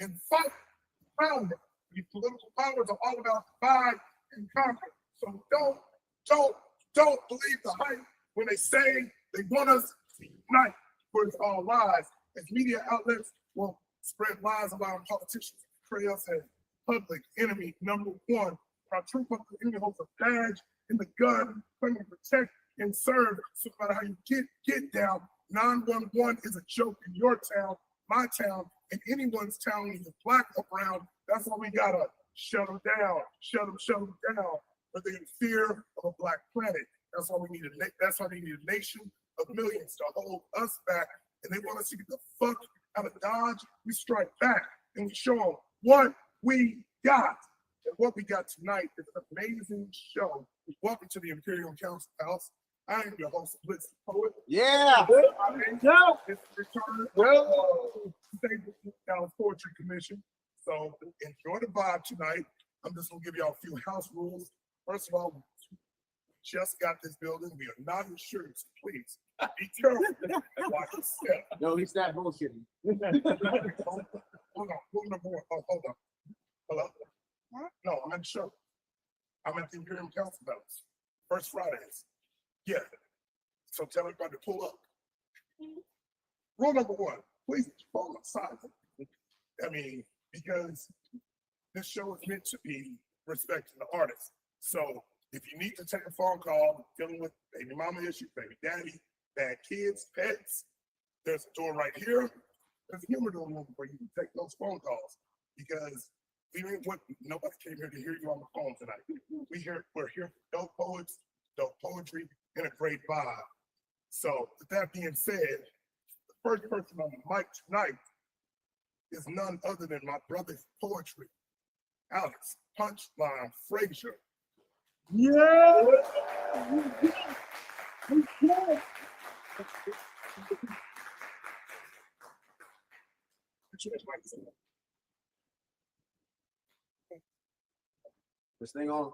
and fight around it. These political powers are all about divide and conquer. So don't believe the hype when they say they want us to unite, for it's all lies. As media outlets will spread lies allowing politicians to portray us as public enemy number one. Our true public enemy holds a badge in the gun, claiming to protect and serve. So no matter how you get down, 911 is a joke in your town, my town, and anyone's town, either black or brown. That's why we gotta shut them down, shut them down. But they're in fear of a black planet. That's why we need a nation of millions to hold us back. And they want us to get the fuck out of Dodge. We strike back and we show them what we got. And what we got tonight is an amazing show. Welcome to the Imperial Council House. I am your host, Blitz the Poet. Yeah. It's the return of the Dallas Poetry Commission. So enjoy the vibe tonight. I'm just gonna give y'all a few house rules. First of all, we just got this building. We are not insured, so please be careful. Watch your step. No, he's not bullshitting. Hold on. Rule number one. Oh, hold on. Hello? No, I'm in the show. I'm at the Imperial Council House. First Fridays. Yeah. So tell everybody to pull up. Rule number one, please phone silent. I mean, because this show is meant to be respecting the artist. So if you need to take a phone call, dealing with baby mama issues, baby daddy, bad kids, pets, there's a door right here. There's a humor door where you can take those phone calls, because nobody came here to hear you on the phone tonight. We're here for dope poets, dope poetry, and a great vibe. So with that being said, the first person on the mic tonight is none other than my brother's poetry, Alex Punchline Frazier. Yeah. This thing on.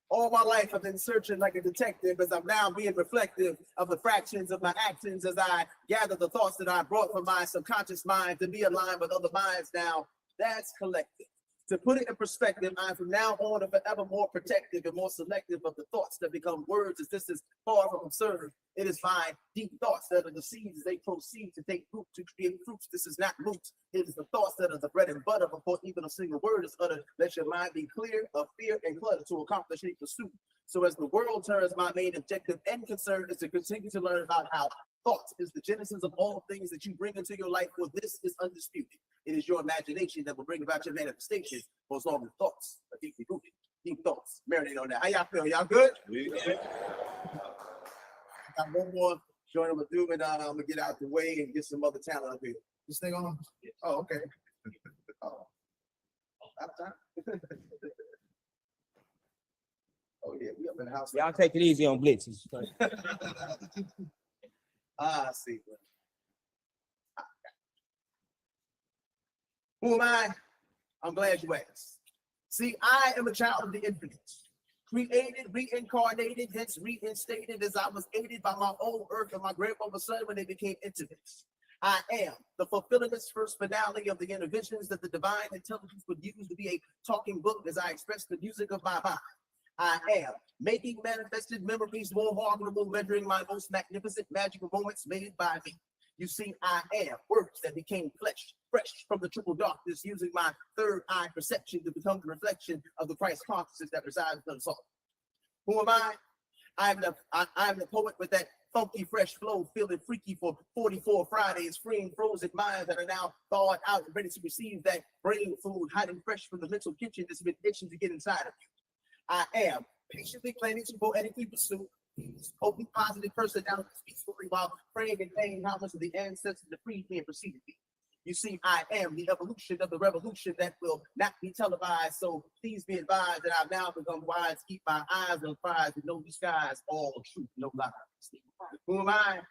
All my life I've been searching like a detective, as I'm now being reflective of the fractions of my actions as I gather the thoughts that I brought from my subconscious mind to be aligned with other minds now. That's collective. To put it in perspective, I'm from now on and forever more protective and more selective of the thoughts that become words, as this is far from absurd. It is my deep thoughts that are the seeds as they proceed to take root to create fruits. This is not roots. It is the thoughts that are the bread and butter before even a single word is uttered. Let your mind be clear of fear and clutter to accomplish any pursuit. So as the world turns, my main objective and concern is to continue to learn about how thoughts is the genesis of all things that you bring into your life, for this is undisputed. It is your imagination that will bring about your manifestation, for as long as thoughts are deeply rooted. Deep thoughts. Marinate on that. How y'all feel? Y'all good? Yeah. Got one more joint I'm gonna do, and I'm gonna get out the way and get some other talent up here. This thing on? Oh, okay. Oh, out of time. Oh yeah, we up in the house. Y'all take it easy on Blitz. I see. Who am I? I'm glad you asked. See, I am a child of the infinite, created, reincarnated, hence reinstated, as I was aided by my own earth and my grandmother's son when they became intimate. I am the fulfilling this first finale of the interventions that the divine intelligence would use to be a talking book as I express the music of my mind. I am making manifested memories more harmonious, measuring my most magnificent magical moments made by me. You see, I am words that became flesh, fresh from the triple darkness, using my third eye perception to become the reflection of the Christ consciousness that resides in us all. Who am I? I'm the poet with that funky, fresh flow, feeling freaky for 44 Fridays, freeing frozen minds that are now thawed out and ready to receive that brain food, hiding fresh from the mental kitchen that's been itching to get inside of you. I am patiently planning to poetically pursue hopefully positive personality peacefully while praying and paying homage to the ancestors that freed me and preceded me. You see, I am the evolution of the revolution that will not be televised. So please be advised that I've now become wise. Keep my eyes on the prize with no disguise, all truth, no lies. Who am I?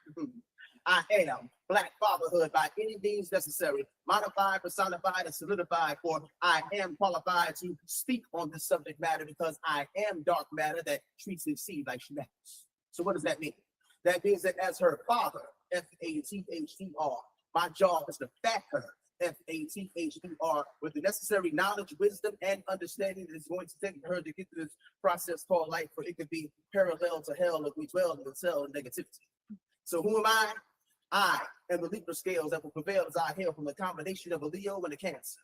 I am Black fatherhood by any means necessary, modified, personified, and solidified, for I am qualified to speak on this subject matter because I am dark matter that treats its seed like shenanigans. So what does that mean? That means that as her father, Father, My job is to back her, FATHER, with the necessary knowledge, wisdom, and understanding that is going to take her to get through this process called life, where it could be parallel to hell if we dwell in the cell of negativity. So who am I? I am the Libra scales that will prevail as I hail from a combination of a Leo and a Cancer.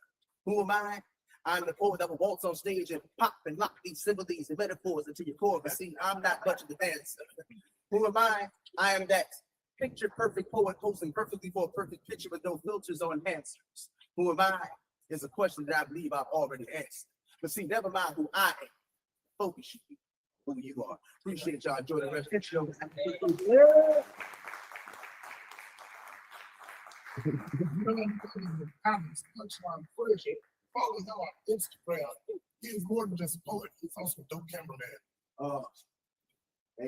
Who am I? I'm the poet that will waltz on stage and pop and lock these similes and metaphors into your core. But see, I'm not much of the dancer. Who am I? I am that picture perfect poet posing perfectly for a perfect picture with no filters or enhancers. Who am I? Is a question that I believe I've already answered. But see, never mind who I am. Focus you, who you are. Appreciate y'all. Enjoy the rest of the show. Comments, punchline, footage. Follow him on Instagram. He is more than just a poet. He's also a dope cameraman.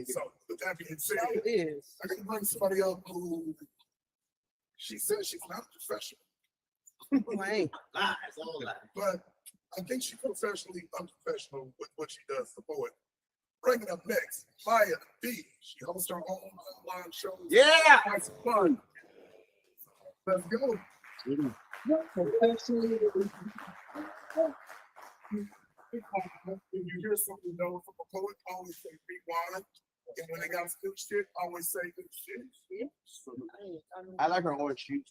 So with that being said, I can bring somebody up who she says she's not professional. But I think she's professionally unprofessional with what she does, the poet. Bringing up next, Maya B. She hosts her own online shows. Yeah. It's fun. Let's go. Professionally, if you hear something known from a poet, always say rewind. And when they got good shit, always say good shit. I like her orange shoes.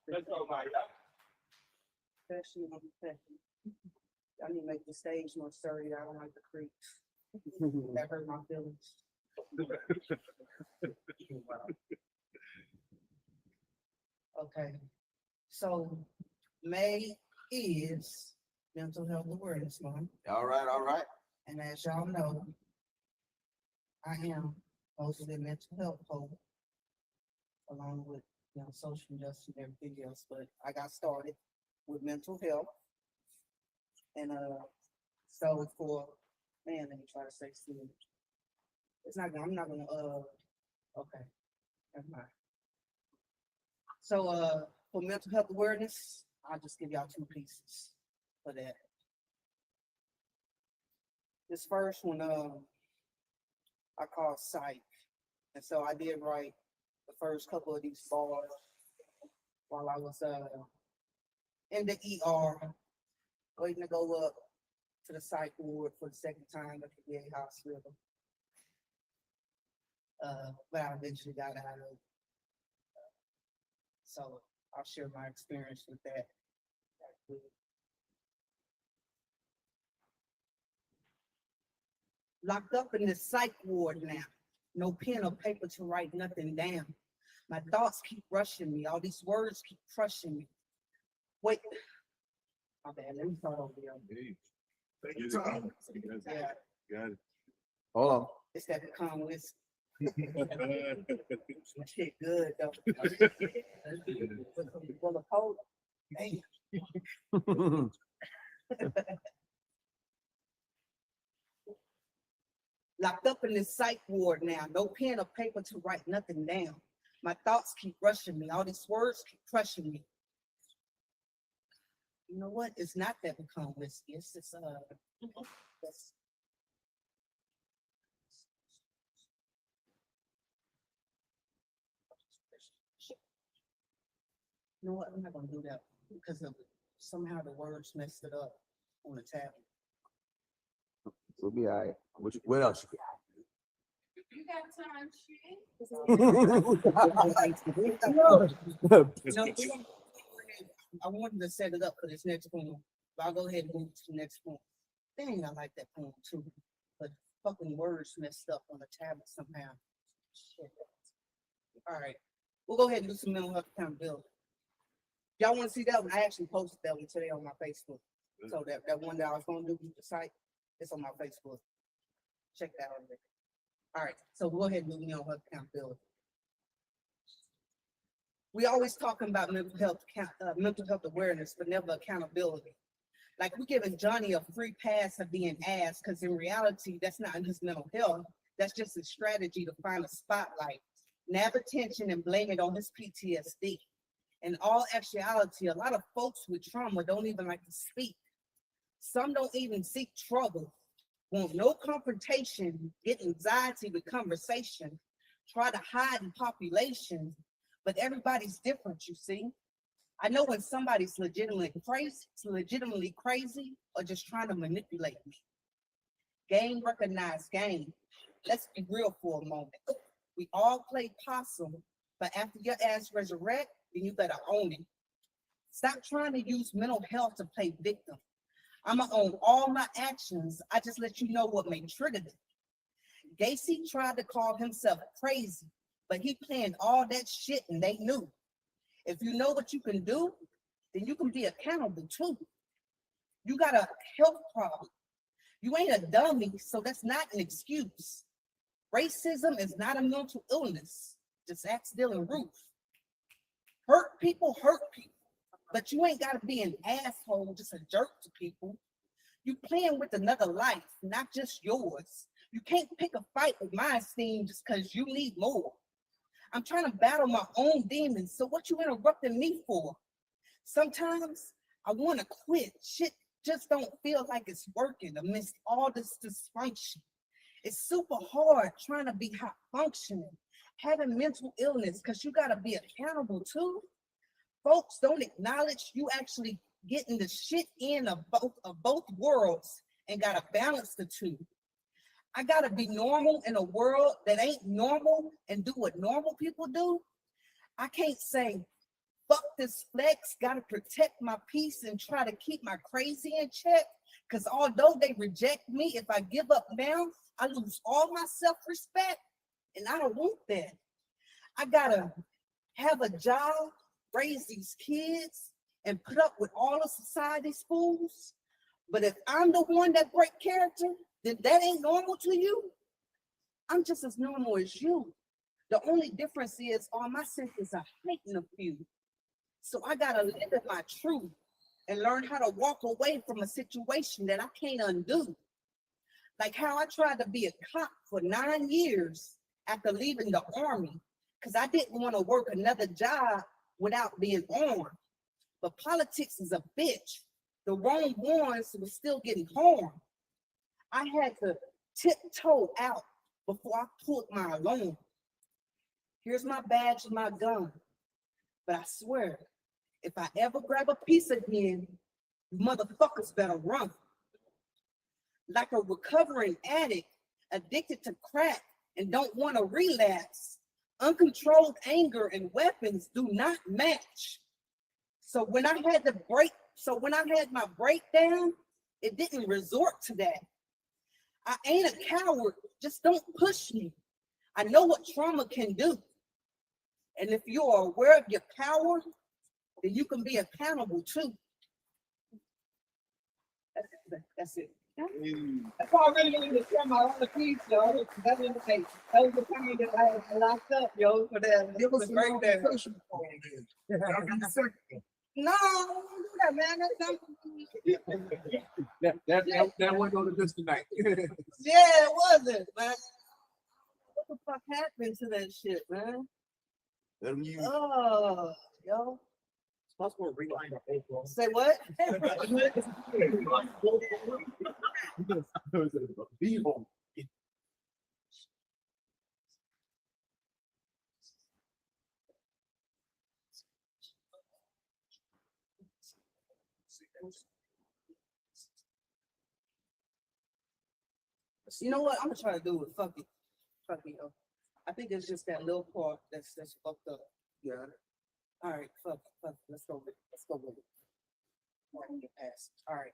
Let's go, Maya. Especially on the second. I need to make the stage more sturdy. I don't like the creaks. That hurt my feelings. Okay, so May is Mental Health Awareness Month, All right. and as y'all know, I am mostly a mental health poet, along with social justice and everything else. But I got started with mental health, and so for let me try to say soon. It's not gonna. I'm not gonna. Okay, never mind. So for mental health awareness, I'll just give y'all two pieces for that. This first one, I call Psych, and so I did write the first couple of these bars while I was in the ER, waiting to go up to the psych ward for the second time at the VA hospital. But I eventually got out of it. So I'll share my experience with that. Locked up in the psych ward now. No pen or paper to write nothing down. My thoughts keep rushing me. All these words keep crushing me. Wait. My bad. Let me start over here. Take your time. Yeah, Got it. Hold on. it's that pecan whiskey. That shit good though. Full of coke. Damn. Locked up in this psych ward now. No pen or paper to write nothing down. My thoughts keep rushing me. All these words keep crushing me. You know what? It's not that pecan whiskey. It's this this. You know what? I'm not gonna do that because of somehow the words messed it up on the tablet. We'll be all right. What else? You got time, Shane? I wanted to set it up for this next poem, but I'll go ahead and move to the next poem. Dang, I like that poem too, but fucking words messed up on the tablet somehow. Shit. All right, we'll go ahead and do some mental health accountability. Y'all want to see that one? I actually posted that one today on my Facebook. So that one that I was going to do with the site, it's on my Facebook. Check that out there. All right, so we'll go ahead and do mental health accountability. We always talking about mental health awareness, but never accountability. Like we're giving Johnny a free pass of being asked, because in reality, that's not his mental health. That's just a strategy to find a spotlight, nab attention, and blame it on his PTSD. In all actuality, a lot of folks with trauma don't even like to speak. Some don't even seek trouble. Want no confrontation, get anxiety with conversation, try to hide in population, but everybody's different, you see. I know when somebody's legitimately crazy, or just trying to manipulate me. Game recognize game. Let's be real for a moment. We all play possum, but after your ass resurrect, then you better own it. Stop trying to use mental health to play victim. I'ma own all my actions. I just let you know what may trigger them. Gacy tried to call himself crazy, but he planned all that shit and they knew. If you know what you can do, then you can be accountable too. You got a health problem. You ain't a dummy, so that's not an excuse. Racism is not a mental illness. Just ask Dylan Roof. Hurt people, but you ain't gotta be an asshole, just a jerk to people. You playing with another life, not just yours. You can't pick a fight with my esteem just because you need more. I'm trying to battle my own demons, so what you interrupting me for? Sometimes I want to quit. Shit just don't feel like it's working amidst all this dysfunction. It's super hard trying to be high functioning, having mental illness, because you got to be accountable too. Folks don't acknowledge you actually getting the shit in of both worlds and got to balance the two. I got to be normal in a world that ain't normal and do what normal people do. I can't say, fuck this flex, got to protect my peace and try to keep my crazy in check. Because although they reject me, if I give up now, I lose all my self-respect. And I don't want that. I got to have a job, raise these kids, and put up with all of society's fools. But if I'm the one that break character, then that ain't normal to you. I'm just as normal as you. The only difference is all my senses are heightened a few. So I gotta live in my truth and learn how to walk away from a situation that I can't undo. Like how I tried to be a cop for 9 years after leaving the army, because I didn't want to work another job without being armed. But politics is a bitch. The wrong ones were still getting harmed. I had to tiptoe out before I pulled my alarm. Here's my badge and my gun. But I swear, if I ever grab a piece again, you motherfuckers better run. Like a recovering addict, addicted to crack and don't want to relapse. Uncontrolled anger and weapons do not match. So when I had my breakdown, it didn't resort to that. I ain't a coward, just don't push me. I know what trauma can do. And if you are aware of your power, then you can be accountable too. That's it. That's all I really need to share my other piece, yo. That was the time that I had locked up, yo, for that. Give us the a breakdown. motivation poem then. I'll give you a second one. No, don't do that, man. That's not. That won't go to this tonight. Yeah, it wasn't, man. What the fuck happened to that shit, man? Let you Oh, yo. possible rewind the whole floor. Say what? B-hole. You know what? I'm gonna try to do it. Fuck it. Fuck it, yo. I think it's just that little part that's fucked up. Yeah. All right, fuck it, fuck it. Let's go with it. Let's go with it. I can get past it. All right.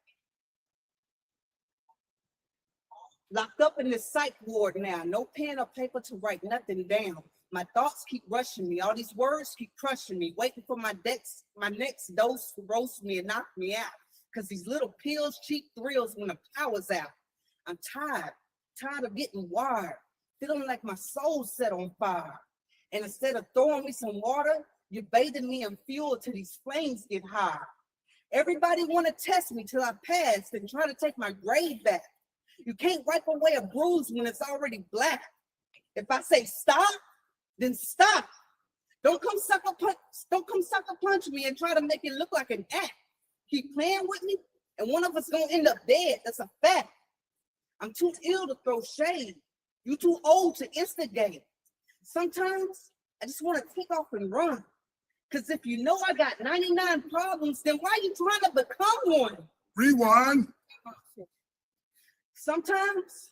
Locked up in this psych ward now. No pen or paper to write nothing down. My thoughts keep rushing me. All these words keep crushing me. Waiting for my next dose to roast me and knock me out. Cause these little pills, cheap thrills when the power's out. I'm tired of getting wired. Feeling like my soul's set on fire. And instead of throwing me some water, you're bathing me in fuel till these flames get high. Everybody want to test me till I pass and try to take my grade back. You can't wipe away a bruise when it's already black. If I say stop, then stop. Don't come sucker punch me and try to make it look like an act. Keep playing with me, and one of us gonna end up dead. That's a fact. I'm too ill to throw shade. You too old to instigate. Sometimes I just want to take off and run. Cause if you know I got 99 problems, then why you trying to become one? Rewind. Sometimes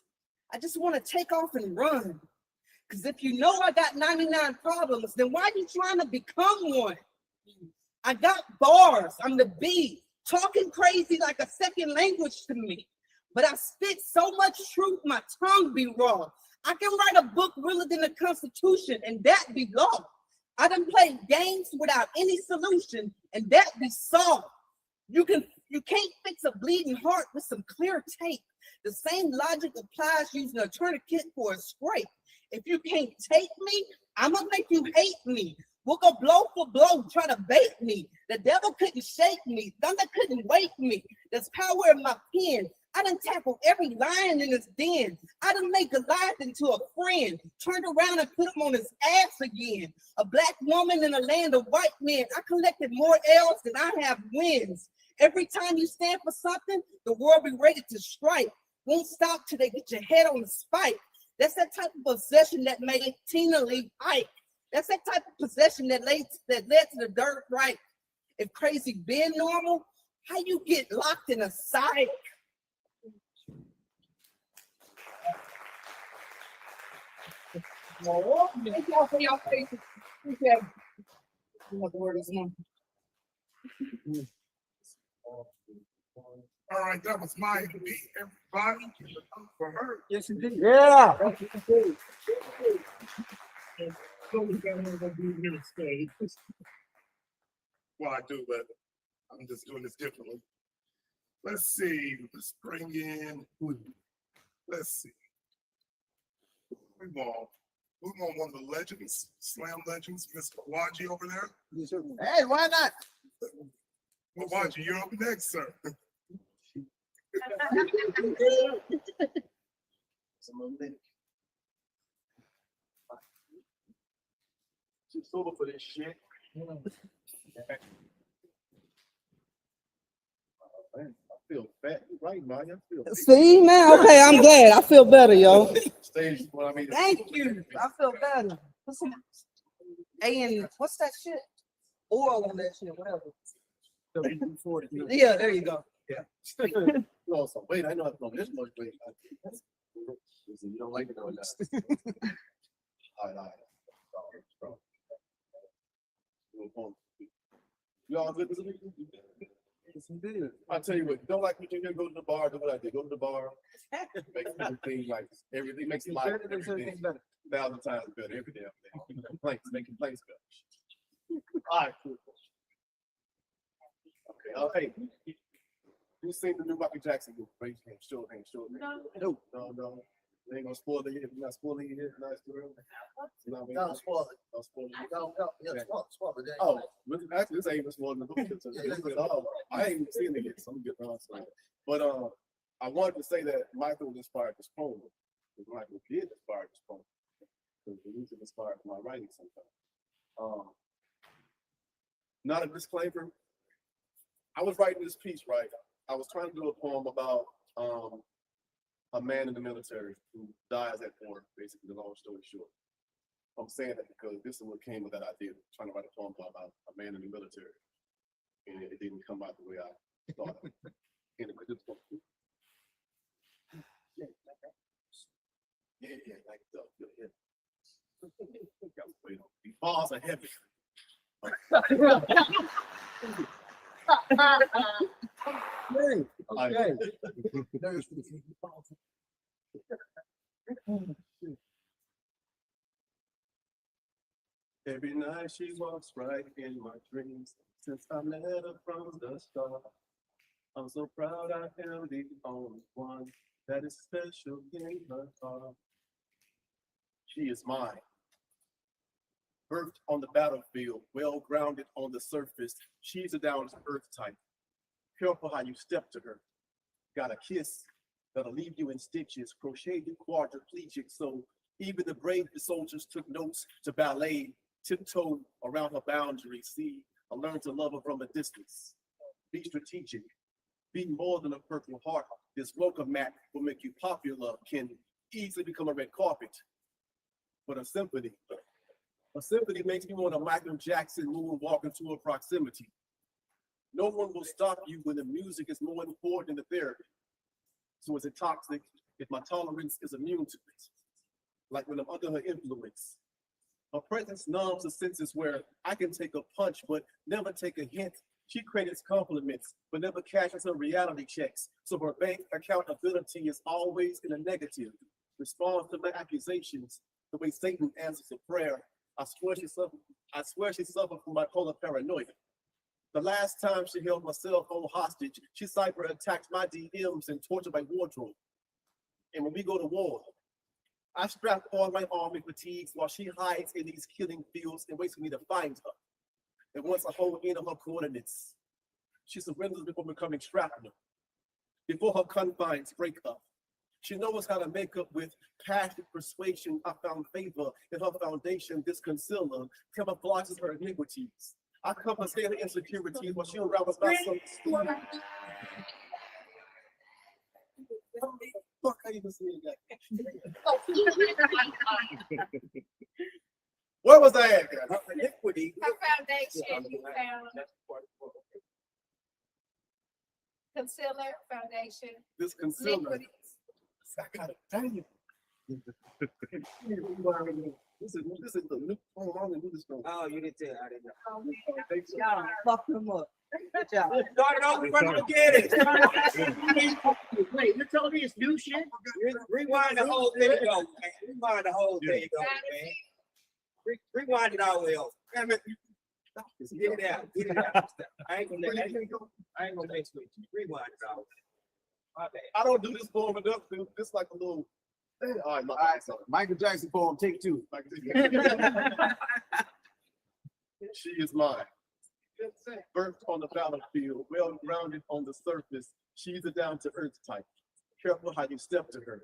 I just want to take off and run. Cause if you know I got 99 problems, then why you trying to become one? I got bars, I'm the B, talking crazy like a second language to me. But I spit so much truth, my tongue be raw. I can write a book realer than the Constitution, and that be law. I done played games without any solution, and that be solved. You can't fix a bleeding heart with some clear tape. The same logic applies using a tourniquet for a scrape. If you can't take me, I'ma make you hate me. We'll go blow for blow, try to bait me. The devil couldn't shake me. Thunder couldn't wake me. There's power in my pen. I done tackled every lion in his den. I done made Goliath into a friend. Turned around and put him on his ass again. A black woman in a land of white men. I collected more L's than I have wins. Every time you stand for something, the world be ready to strike. Won't stop till they get your head on the spike. That's that type of possession that made Tina leave Ike. That's that type of possession that led to the dirt right. If crazy been normal, how you get locked in a psych? Thank y'all for your patience. Appreciate it. What the word is now. All right, that was my beat, everybody. For her. Yes, indeed. Yeah. Well, I do, but I'm just doing this differently. Let's see. Let's bring in. Let's see. We want one of the legends, slam legends, Mr. Waji over there. Hey, why not? Well, Waji, you're up next, sir. She's sober for this shit. Man, I feel fat. You're right, man. I feel See, man, okay, I'm glad. I feel better, yo. stage. What I mean, Thank you. I feel better. Put some and what's that shit? Oil on that shit, whatever. Yeah, there you go. lost some weight. I know I've lost this much weight. Listen, you don't like it or not. All right. You all good? I tell you what, don't like what you do, go to the bar, do what I did. Go to the bar, make everything like everything makes life everything 1,000 times better every damn thing. Make complaints better. All right, cool. Okay, hey, who's seen the new Michael Jackson movie? Raise your hand, show it. No. They ain't gonna spoil it if you're not spoiling it. Nice girl. Don't spoil it. Don't spoil it. Yeah, spoil it. Oh, actually, this ain't even spoiling the movie. I ain't even seen it yet, so I'm getting on to it. But I wanted to say that Michael inspired this poem. Because Michael did inspire this poem. Because the music inspired my writing sometimes. Not a disclaimer. I was writing this piece, right? I was trying to do a poem about a man in the military who dies at war, basically, the long story short. I'm saying that because this is what came with that idea, trying to write a poem about a man in the military. And it didn't come out the way I thought it would. Yeah, like these balls are heavy. Okay. Every night she walks right in my dreams. Since I met her from the start, I'm so proud I am the only one that is special in her heart. She is mine. Birthed on the battlefield, well grounded on the surface. She's a down to earth type. Careful how you step to her. Got a kiss that'll leave you in stitches. Crocheted quadriplegic, so even the brave soldiers took notes to ballet, tiptoe around her boundaries. See, I learned to love her from a distance. Be strategic. Be more than a Purple Heart. This welcome mat will make you popular, can easily become a red carpet. But a symphony makes me want a Michael Jackson moonwalk into a proximity. No one will stop you when the music is more important than the therapy. So is it toxic if my tolerance is immune to it? Like when I'm under her influence. Her presence numbs the senses where I can take a punch but never take a hint. She credits compliments but never cashes her reality checks. So her bank accountability is always in a negative. Responds to my accusations the way Satan answers a prayer. I swear she suffered from bipolar paranoia. The last time she held my cell phone hostage, she cyber attacked my DMs and tortured my wardrobe. And when we go to war, I strap on my army fatigues while she hides in these killing fields and waits for me to find her. And once I hold in on her coordinates, she surrenders before becoming shrapnel. Before her confines break up, she knows how to make up with passionate persuasion. I found favor in her foundation. This concealer camouflages her iniquities. I compensate her insecurities while she unravels my soul. Fuck, I even see that. Where was I at? Her iniquity. Her foundation, you found concealer, foundation. This concealer. Iniquities. I got it. Dang it. This is the new phone. I don't do this phone. Oh, you didn't tell. I didn't know. Oh, man. Thanks. Y'all fucked him up. Good job. Start it over, we're gonna get it. Wait, you're telling me it's new shit? Rewind the whole thing, go, man. Rewind the whole thing, go, man. Rewind it all the way over. Damn it. Get it out. Get it out. I ain't gonna mess with you. Rewind it all. My bad. I don't do this form enough, dude. This like a little. All right, so Michael Jackson poem, take two. She is mine. Birthed on the battlefield, well grounded on the surface. She's a down-to-earth type. Careful how you step to her.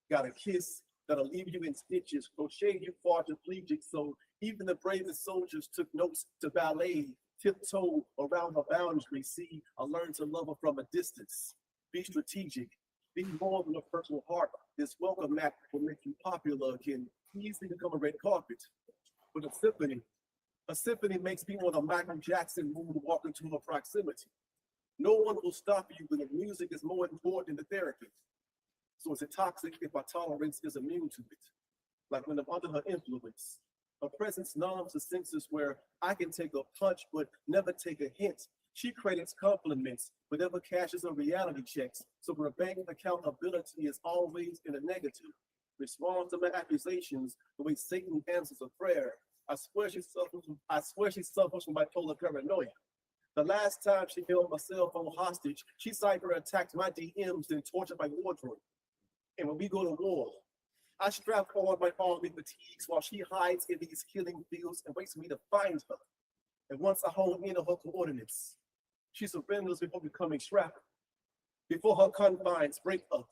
Got a kiss that'll leave you in stitches, crochet you quadriplegic. So even the bravest soldiers took notes to ballet, tiptoe around her boundary. See, I learned to love her from a distance. Be strategic. Be more than a Purple Heart. This welcome mat will make you popular, can easily become a red carpet. But a symphony makes me want a Michael Jackson moonwalk into her proximity. No one will stop you when the music is more important than the therapy. So is it toxic if my tolerance is immune to it? Like when I'm under her influence. Her presence numbs the senses where I can take a punch but never take a hint. She credits compliments but never cashes her reality checks. So her bank accountability is always in a negative. Responds to my accusations the way Satan answers a prayer. I swear she suffers from bipolar paranoia. The last time she held my cell phone hostage, she cyber attacked my DMs and tortured my wardrobe. And when we go to war, I strap on my army fatigues while she hides in these killing fields and waits for me to find her. And once I hone in on her coordinates, she surrenders before becoming shrapnel. Before her confines break up,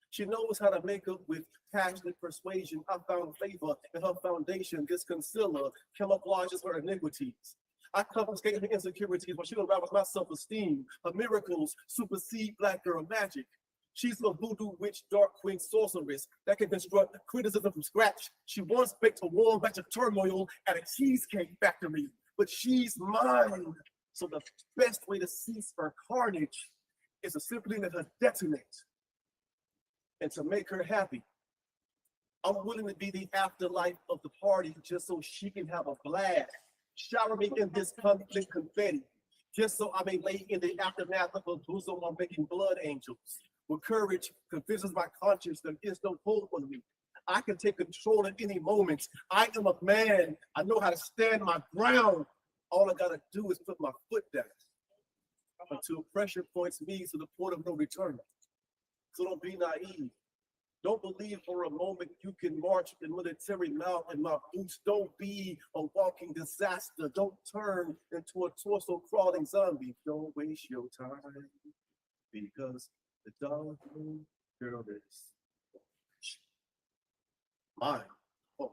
she knows how to make up with passionate persuasion. I found favor in her foundation. This concealer camouflages her iniquities. I confiscate her insecurities while she unravels my self-esteem. Her miracles supersede black girl magic. She's a voodoo witch, dark queen sorceress that can construct criticism from scratch. She once baked a warm batch of turmoil at a cheesecake factory, but she's mine. So the best way to cease her carnage is to simply let her detonate. And to make her happy, I'm willing to be the afterlife of the party just so she can have a blast. Shower me in this conflict confetti, just so I may lay in the aftermath of a bosom while making blood angels. With courage convinces my conscience there is no hope for me. I can take control at any moment. I am a man. I know how to stand my ground. All I gotta do is put my foot down until pressure points me to the point of no return. So don't be naive. Don't believe for a moment you can march in military mount in my boots. Don't be a walking disaster. Don't turn into a torso crawling zombie. Don't waste your time because the dog girl is mine. Oh.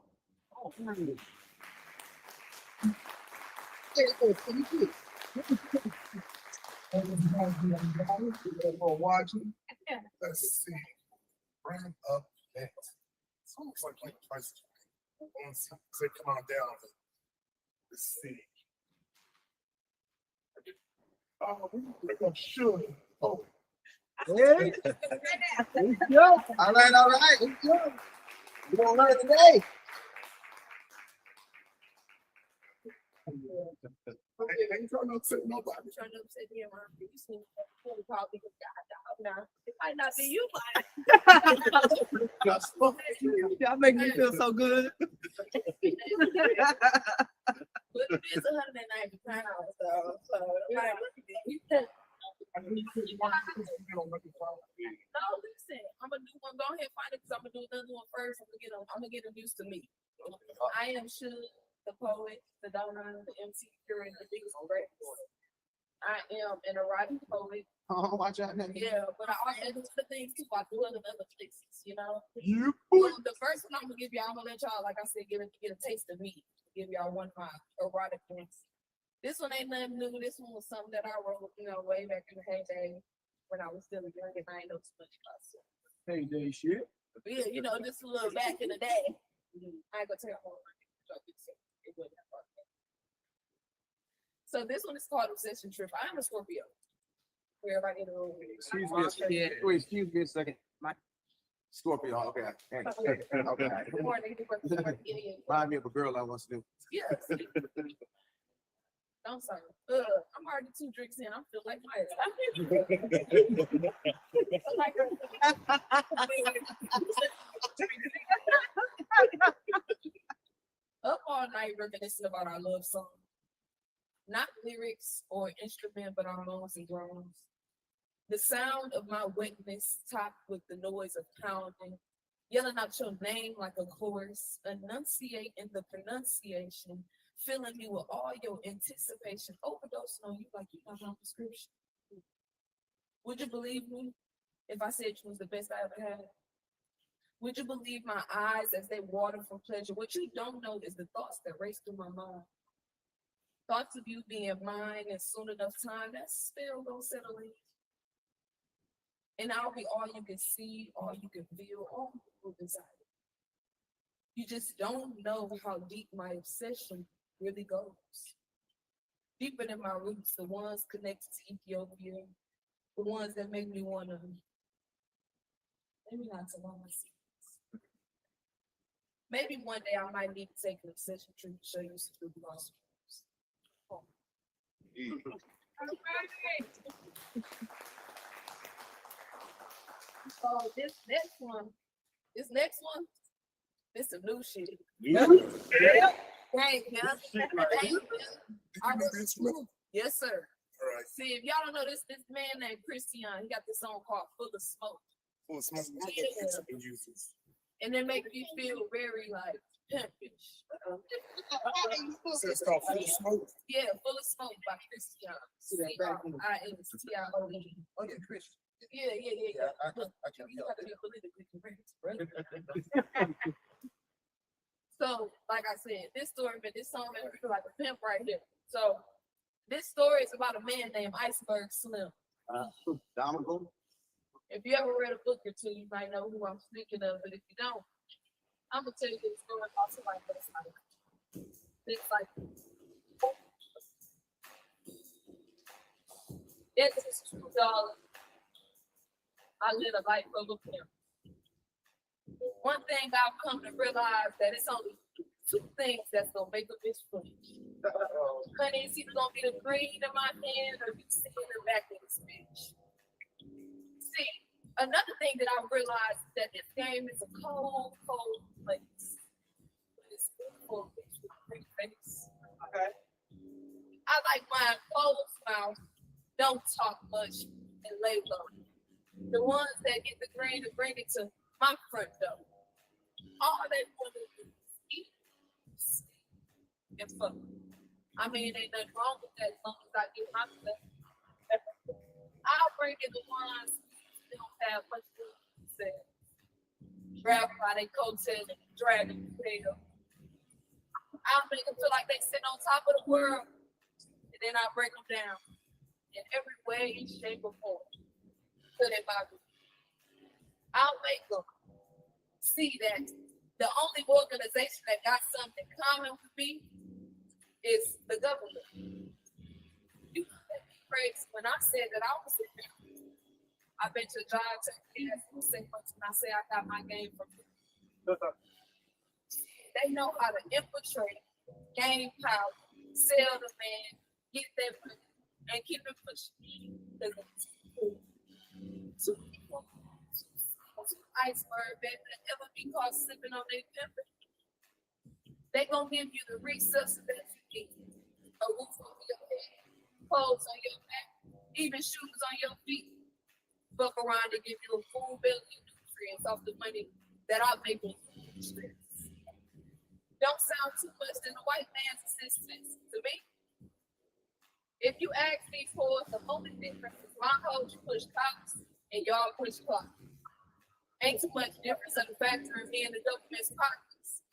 For watching. Let's see. Bring up next. It's almost like playing Price is Right. Say, come on down. Let's see. Bring up Sugar. Oh. Yeah. All right, all right. You gonna learn today. Ain't trying to upset nobody. Trying to upset me around you. You seem to probably God now. It might not be you, but Y'all make me feel so good. but it's 190 pounds, though. So like, no, listen. I'm gonna do one. Go ahead, find it, because I'm gonna do another one first. I'm gonna get them used to me. I am Suge, the poet, the donor, the MC, curator, the biggest rap. I am an erotic poet. Oh, watch out now. Yeah, but I also do other things too. I do it in other places, you know. You Well, the first one I'm gonna give y'all, I'm gonna let y'all, like I said, get a taste of me. Give y'all one of my erotic ones. This one ain't nothing new. This one was something that I wrote, you know, way back in the heyday when I was still young and I ain't know too much about stuff. Hey, day shit. But yeah, you know, just a little back in the day. I ain't gonna tell you all it wasn't that far. So this one is called Obsession Trip. I am a Scorpio. Where everybody in the room. Excuse me. Wait, excuse me a second. Scorpio. Okay. Okay. Good morning. Remind me of a girl I once knew. Yes. I'm sorry. I'm already 2 drinks in. I feel like up all night reminiscing about our love song. Not lyrics or instrument, but our moans and groans. The sound of my wetness topped with the noise of pounding, yelling out your name like a chorus, enunciating the pronunciation, filling me with all your anticipation, overdosing on you like you got my prescription. Would you believe me if I said you was the best I ever had? Would you believe my eyes as they water from pleasure? What you don't know is the thoughts that race through my mind. Thoughts of you being mine in soon enough time, that spell gonna settle in. And I'll be all you can see, all you can feel, all you can desire. You just don't know how deep my obsession really goes. Deeper than my roots, the ones connected to Ethiopia, the ones that make me wanna, maybe not to love myself. Maybe one day I might need to take an obsession trip to show you some good lost. So this next one, this some new shit. Thank you. Yes, sir. All right. See, if y'all don't know this man named Christian, he got this song called Full of Smoke. Full of smoke. And it makes me feel very like pimpish. So it's called Full of Smoke. Yeah, Full of Smoke by Christian. C-R-I-N-T-I-O-N. Oh yeah, Christian. Yeah. I Look, can't you help have to it. be politically correct, brother. So, like I said, this song makes me feel like a pimp right here. So, this story is about a man named Iceberg Slim. Dominical. If you ever read a book or two, you might know who I'm speaking of, but if you don't, I'm gonna tell you this story about somebody that's like, it's like, it's true, y'all. I live a life of a pimp. One thing I've come to realize that it's only 2 things that's gonna make a bitch flinch. Honey, it's either gonna be the green in my hand or you seeing the back of this bitch. See, another thing that I realized is that this game is a cold place. But it's beautiful bitch with a pretty face. Okay. I like my closed mouth, don't talk much, and lay low. The ones that get the green to bring it to my front door. All they want to do is eat, sleep, and fuck. I mean, ain't nothing wrong with that as long as I get my stuff. I'll bring in the ones who don't have much to say. Grab by their coattails and drag them to hell. I'll make them feel like they sit on top of the world, and then I break them down in every way, shape, or form to their body. I'll make them see that the only organization that got something common with me is the government. You crazy when I said that I was in there. I bet your job took me as you say much when I say I got my game from you. They know how to infiltrate, gain power, sell the man, get that money, and keep it pushing. Iceberg, baby, that ever be caught slipping on their pepper. They gonna give you the resources that you need. A roof over your head, clothes on your back, even shoes on your feet. Fuck around and give you a full bill of nutrients off the money that I make with stress. Don't sound too much than a white man's assistance to me. If you ask me for the only difference is my coach push cops and y'all push clocks. Ain't too much difference of the factor of me in the government's pockets.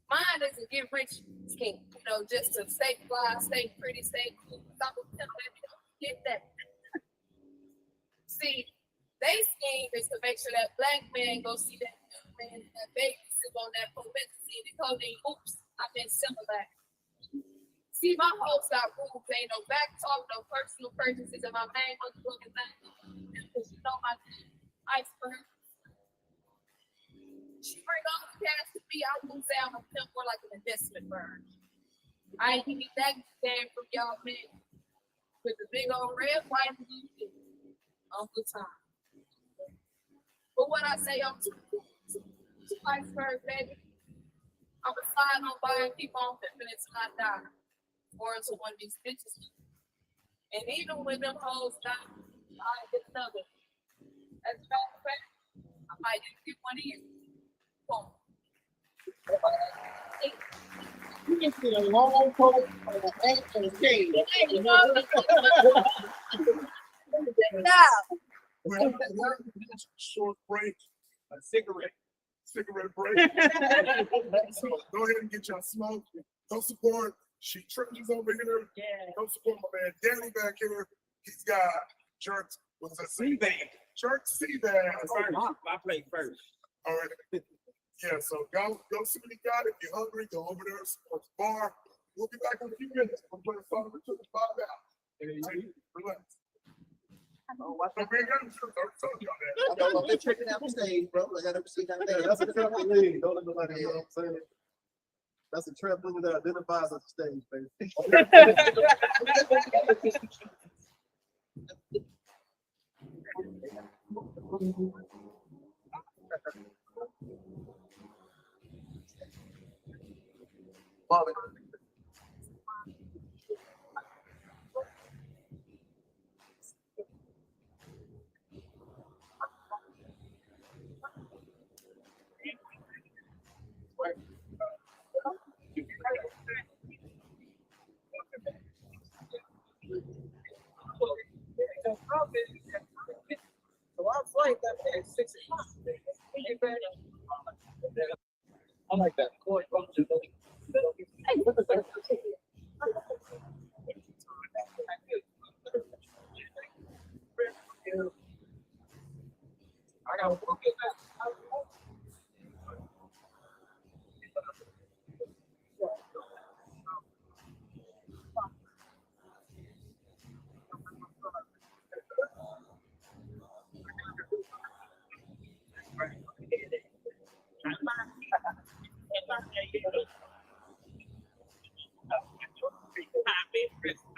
Mine is a get rich scheme, you know, just to stay fly, stay pretty, stay cool. I'm a pimp, baby, don't get that. See, they scheme is to make sure that black man go see that young man and that baby sit on that promethazine and codeine. Oops, I've been similar. See, my whole got rules. Ain't no back talk, no personal purchases, and my main motherfucking thing. Because you know my name, Iceberg. She bring all the cash to me, I will say I'm a pimp more like an investment firm. I ain't need that game from y'all men with the big old red, white, and blue thing on good time. But what I say, I'm too Iceberg, baby. I'm a slide on by and keep on pimping until I die. Or until one of these bitches. And even when them hoes die, I get another. As a matter of fact, I might just get one of you. You just get a long coat and an ankle chain. Well, short break, A cigarette. cigarette break. So go ahead and get your smoke. Go support. She Treasures over here. Yeah. Go support my man Danny back here. He's got jerk. What's that? Sea-bag. Jerk Sea-Bag. My plate first. All right. Yeah, so go see what he got. If you're hungry, go over there, support the bar. We'll be back in a few minutes. I'm playing song until the 5 out. Relax. Oh, watch So we ain't got to told y'all that. I'm been tricking out the stage, bro. I gotta see that Yeah, that's a trampoline. Don't let nobody know what I'm saying. That's a trampoline that identifies as a stage, baby. Marvin. So our flight got there at 6 o'clock. I like that.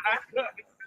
I got one.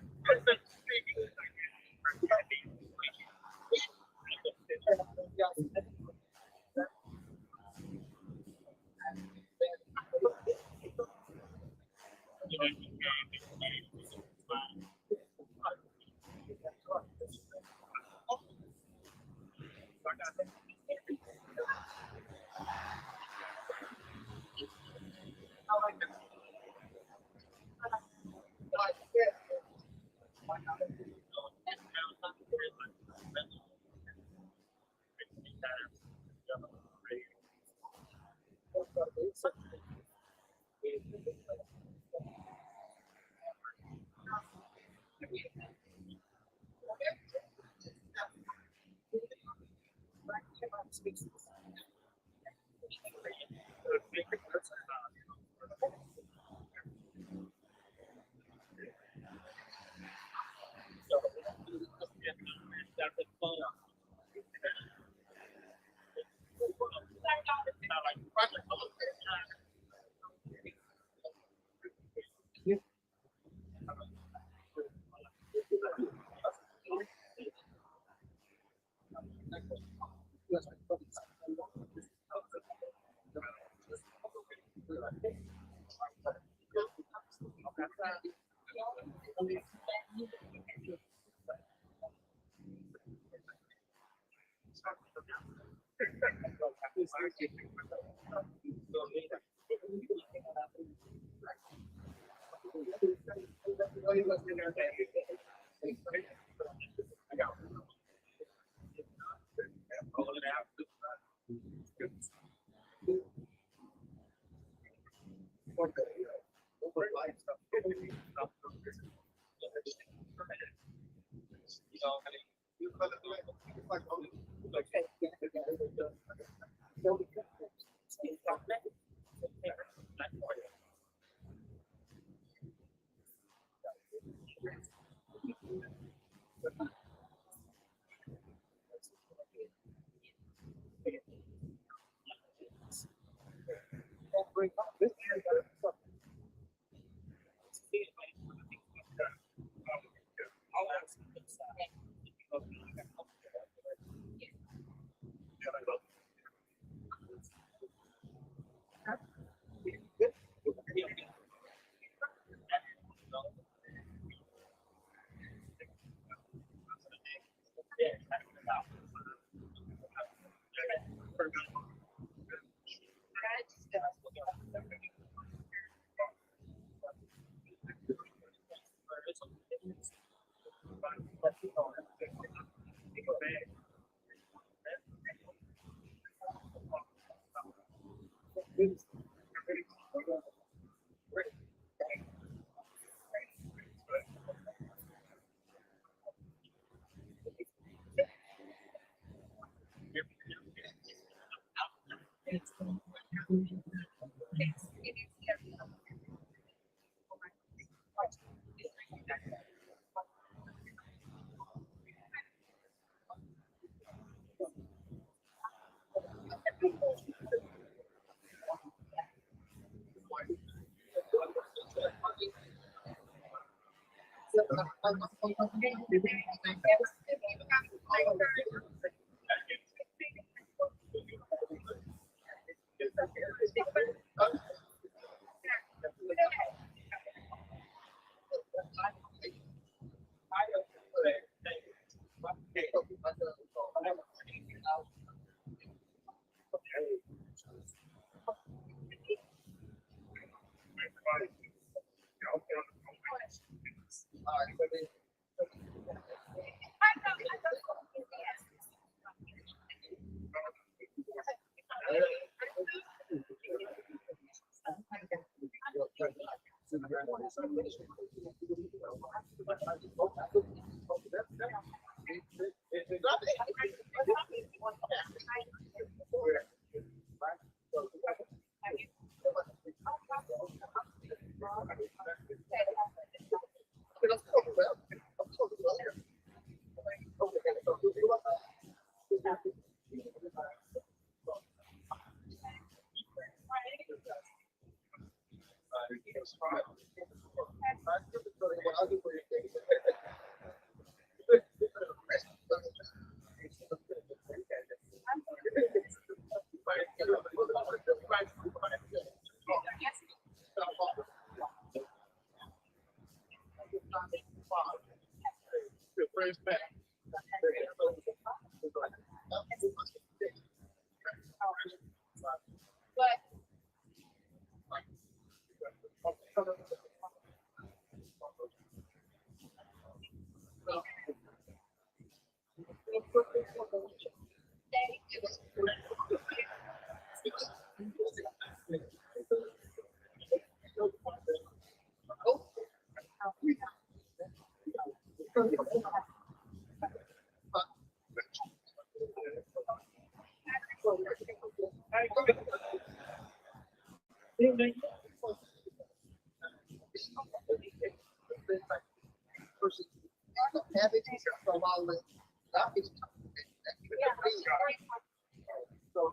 So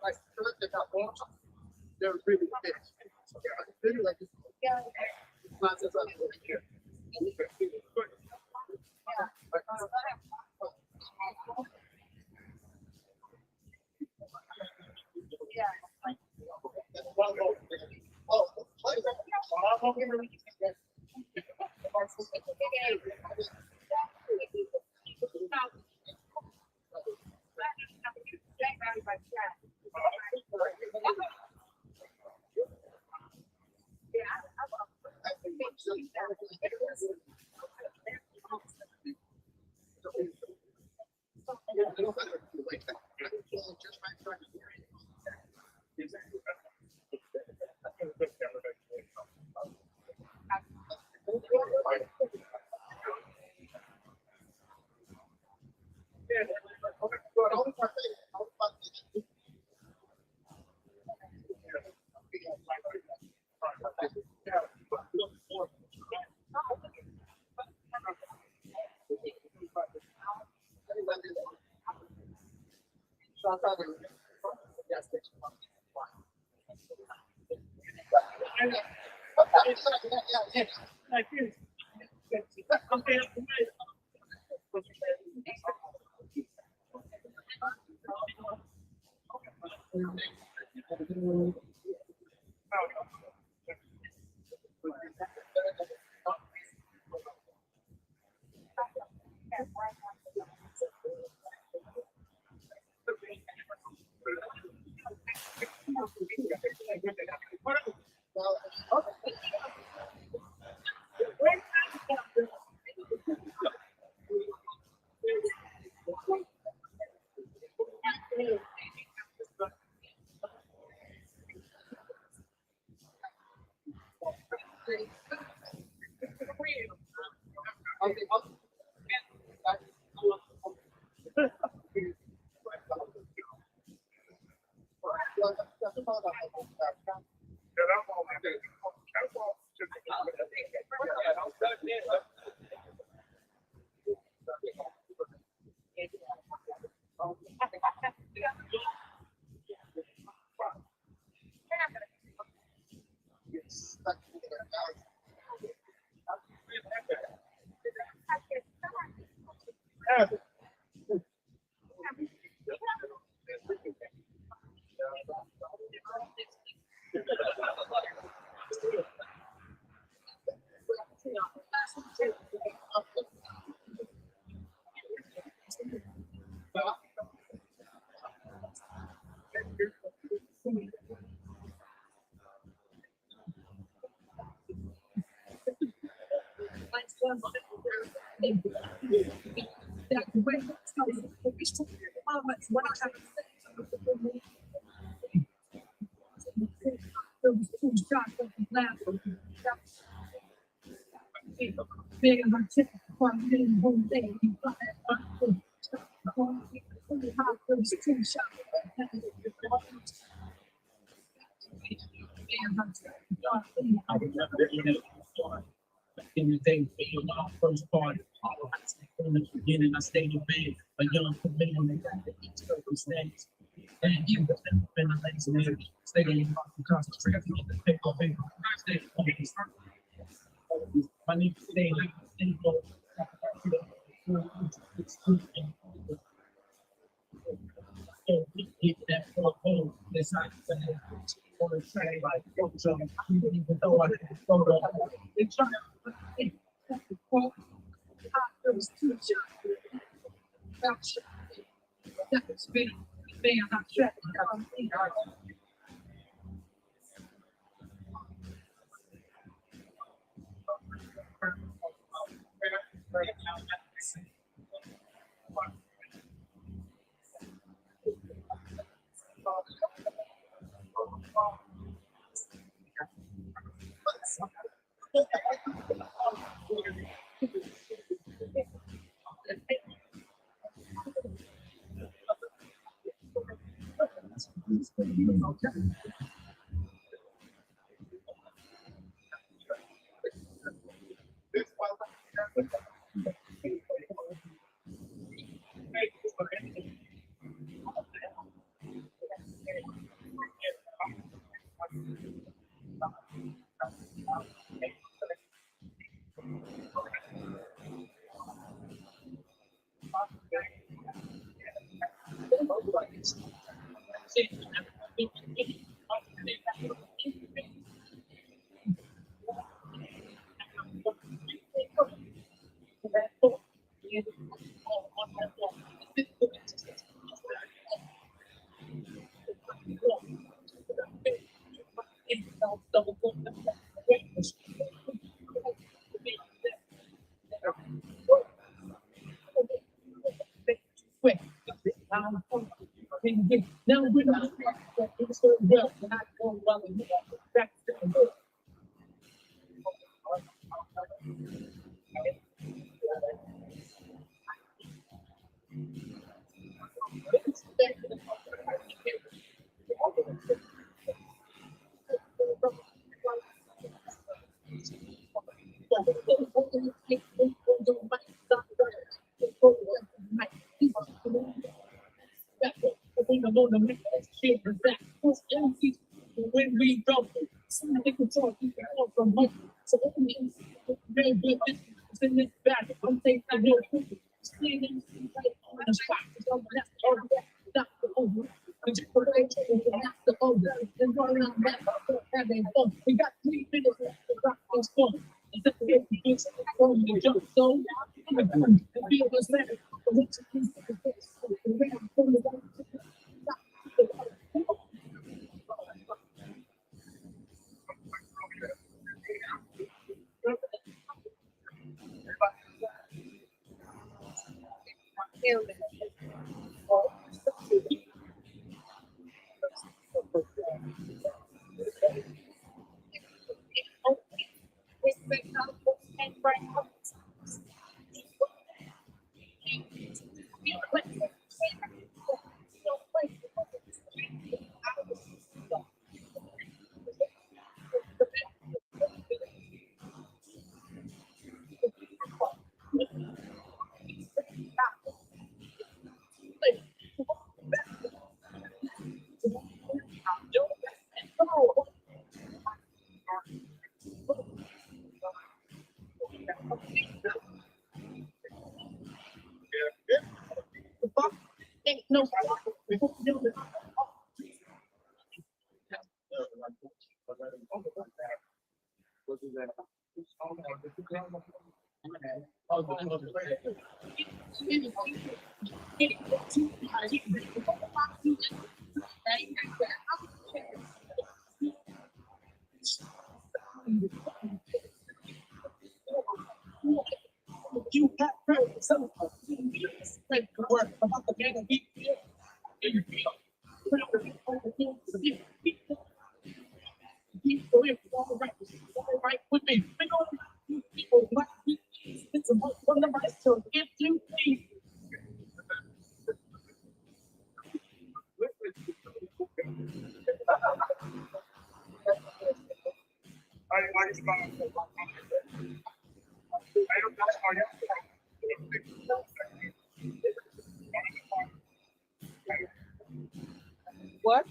like they're not long. They're really big. So they're really like this. Lots of stuff over here. Anything for you, my first part. From the beginning, I stayed in bed, a young comedian that circumstance. And you have never been a lazy nigga. Stay in my concentration on the paper. Stay focused. I need to stay like stay focused. So we get that for home. It's not or say like, even though I didn't go to it's trying to those two shots. That was very bad. I'm sure. Now we're not it's so well, not going well. Back to the when we go, some people talk, you can go from money. So what means very good business in this back. I'm taking a real quick. Standing right on the spot. So that's all that's the over. And just for that's the over. Then running on that, having fun. We got 3 minutes left to rock this fun. And that's the way we do it. From the jump. So I'm a gun. And be was there. No, you have heard some of the work about the man he right with me. People like it's a one of my so if you please. What?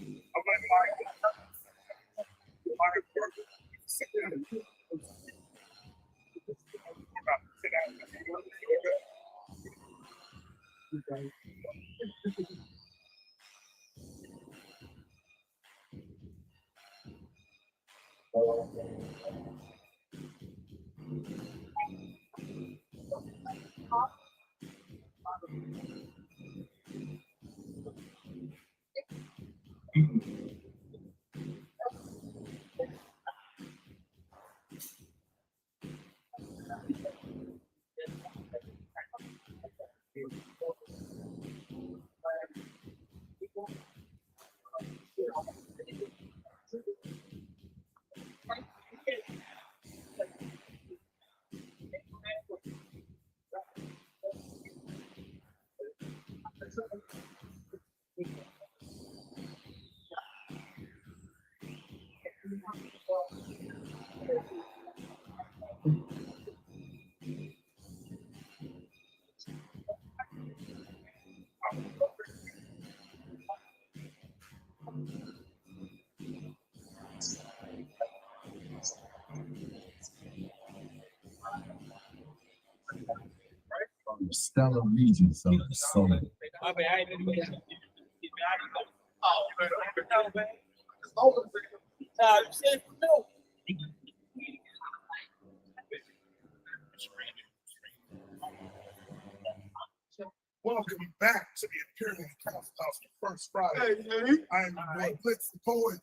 stellar regions of the soul. I mean, I ain't been with Oh, man. You said no. Welcome back to the Imperial Council House for First Friday. I am your boy Blitz the Poet.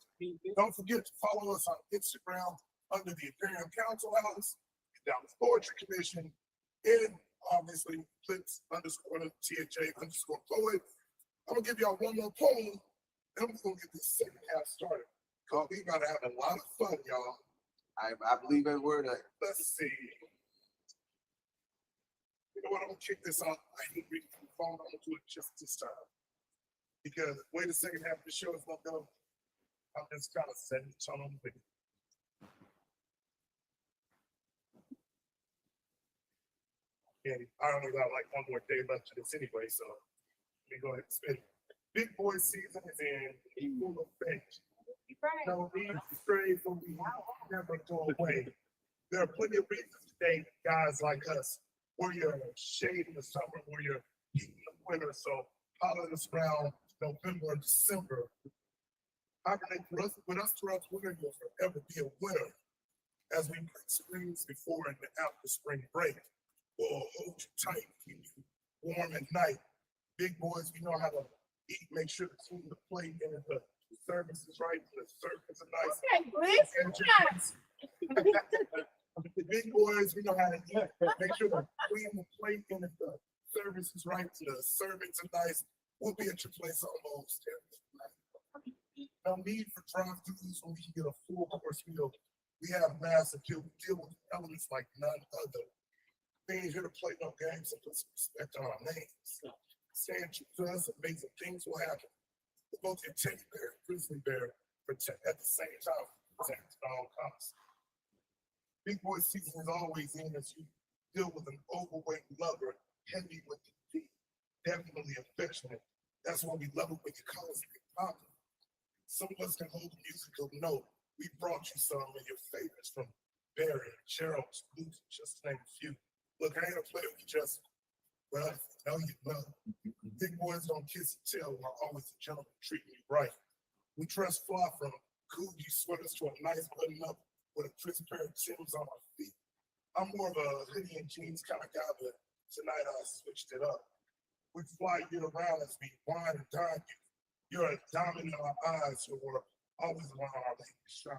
Don't forget to follow us on Instagram under the Imperial Council House, the Dallas Poetry Commission, and obviously Blitz _ THA _ poet. I'm gonna give y'all one more poem, and we're gonna get this second half started. Cause we gotta have a lot of fun, y'all. I believe every word of it. Let's see. You know what? I'm gonna kick this off. I ain't reading from the phone. I'm gonna do it just this time. Because the way the second half of the show is gonna go, I'm just kind of setting the tone with it. And I only got like one more day left to this anyway, so let me go ahead and spin it. Big boy season is in full effect. No need to stray from we never go away. There are plenty of reasons to date guys like us. We're your shade in the summer, we're your heat in the winter. So holler us around November, December. Hibernate with us throughout winter, you'll forever be a winner. As we bring screens before and after spring break, we'll hold you tight, keep you warm at night. Big boys, we know how to eat, make sure to clean the plate and the service is right, and the service is nice. The big boys, we know how to eat, make sure to clean the plate and if the service is right, and the servings are nice. We'll be at your place almost every night. No need for drive-thrus when we can get a full course meal. We have massive deal with elements like none other. We ain't here to play no games and put some respect on our names. Saying to us, amazing things will happen. We're both your teddy bear and grizzly bear at the same time, protect at all costs. Big boy season is always in as you deal with an overweight lover, heavy with the D, definitely affectionate. That's why we love it when you call us big papa. Some of us can hold the musical note. We brought you some of your favorites from Barry, Gerald's, Blues, just to name a few. Look, I ain't a player, we just, well, now you know. Big boys don't kiss and tell, we're always a gentleman, treat me right. We dress fly from Coogee sweaters to a nice button up with a crisp pair of Timbs on our feet. I'm more of a hoodie and jeans kind of guy, but tonight I switched it up. We fly year around as we wine and dine you. You're a diamond in our eyes, so we're always around our lady shine.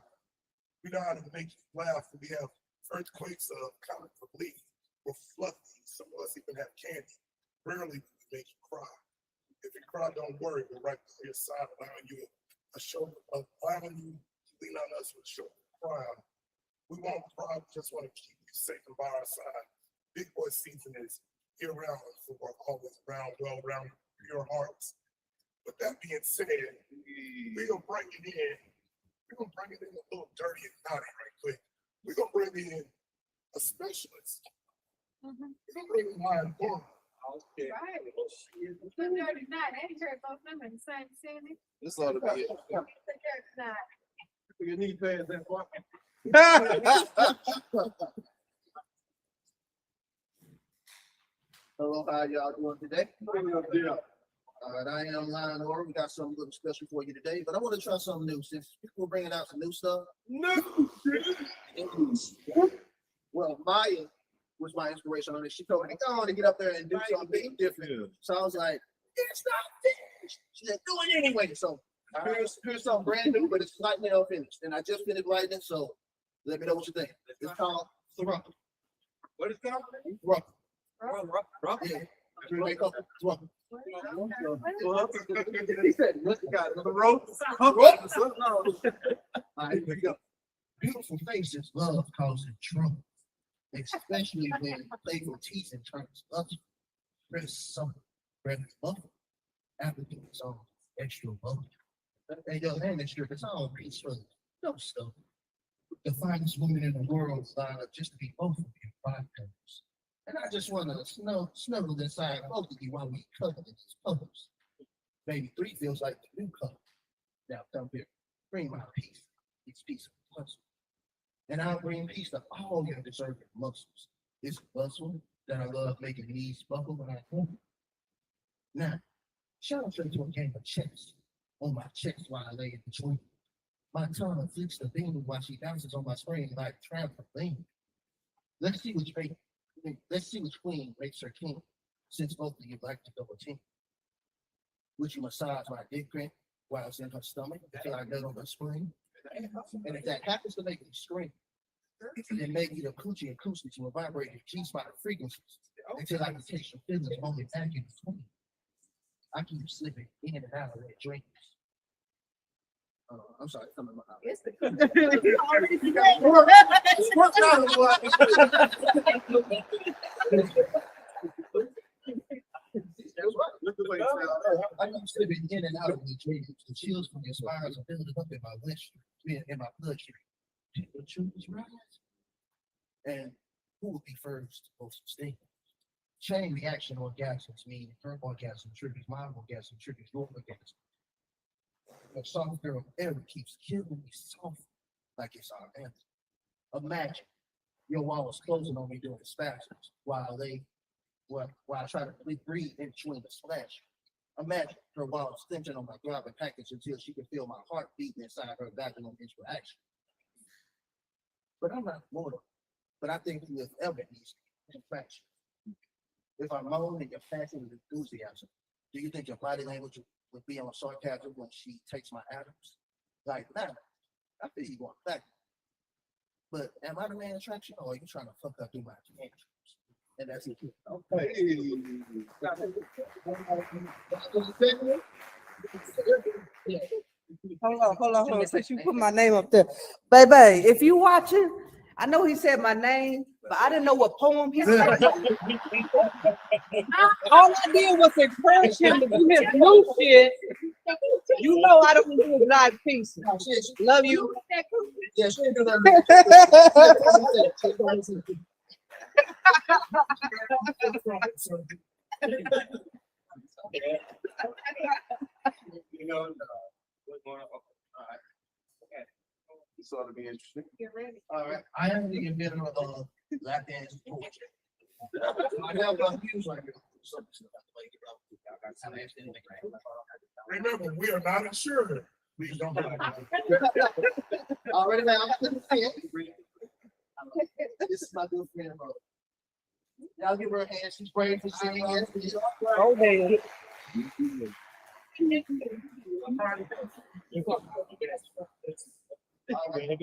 We know how to make you laugh, and we have earthquakes of comic relief. We're fluffy, some of us even have candy. Rarely do we make you cry. If you cry, don't worry, we're right by your side, allowing you a shoulder, allowing you to lean on us with a shoulder to cry on. We won't cry, we just want to keep you safe and by our side. Big boy season is year-round, so we're always around, well-rounded, pure hearts. With that being said, we're gonna bring it in. We're gonna bring it in a little dirty and naughty right quick. We're gonna bring in a specialist. We're gonna bring in Lion Gorman. Okay. Right. It's a dirty night. I ain't heard both them in the same city. This ought to be it. It's a dirty night. You need pants that far. Hello, how y'all doing today? All right, I am Lion Or. We got something a little special for you today, but I want to try something new since people are bringing out some new stuff. Well, Maya was my inspiration on it. She told me, go on and get up there and do something different. So I was like, it's not finished. She said, do it anyway. So here's something brand new, but it's slightly unfinished. And I just finished writing it, so let me know what you think. It's called Thruck. What is that? Thruck. Rock. Yeah. Thruck. He said, look, you got the rope. All right, here we go. Beautiful faces love causing trouble, especially when playful teasing turns ugly. Chris Summer, Brandon Buffalo, applicants on extra vote. Hey, yo, man, it's all peaceful. No stuff. The finest women in the world line up just to be both of you five colors. And I just want to snuggle inside both of you while we cover these colors. Maybe 3 feels like the new color. Now come here, bring my peace. It's peace of muscle. And I'll bring peace to all your deserving muscles. It's muscle, that I love making knees buckle when I come. Now, shout out to a game of chess on my chest while I lay in between. My tongue flicks the beam while she bounces on my screen like trampoline. Let's see which queen rapes her king, since both of you like to double team. Would you massage my dick print while it's in her stomach until I nut on her spring? And if that happens to make me scream, then maybe the coochie acoustics will vibrate your G-spot frequencies until I can taste your feelings only back in between. I keep slipping in and out of their dreams. I'm sorry, come in my house. I keep slipping in and out of the dreams. The chills from your spirals are building up in my bloodstream. The truth is right. And who will be first to post a statement? Chain reaction orgasms mean her orgasm triggers my orgasm, triggers your orgasm. A soft girl ever keeps killing me soft like it's our answer. Imagine your walls closing on me during spasms while I try to breathe in between the splash. Imagine her walls clenching on my throbbing package until she can feel my heart beating inside her vaginal interaction. But I'm not mortal. But I think we live ever needs infection. If I moan and you're passing with enthusiasm, do you think your body language would be on sarcasm when she takes my atoms? Like that, I feel you going back. But am I the main attraction, or are you trying to fuck up through my tantrums? And that's it. Okay. Hold on. Since you put my name up there. Baby, if you watching, I know he said my name, but I didn't know what poem he said. All I did was encourage him to do his new shit. You know I don't do exotic pieces. Love you. Yeah, she didn't do that. You know, what's going on? All right. Okay. This ought to be interesting. All right, I am the inventor of lap dance poetry. I have my views right here. Remember, we are not insured. Please don't. Already now, this is my good friend. Y'all give her a hand. She's brave for singing. Oh, damn.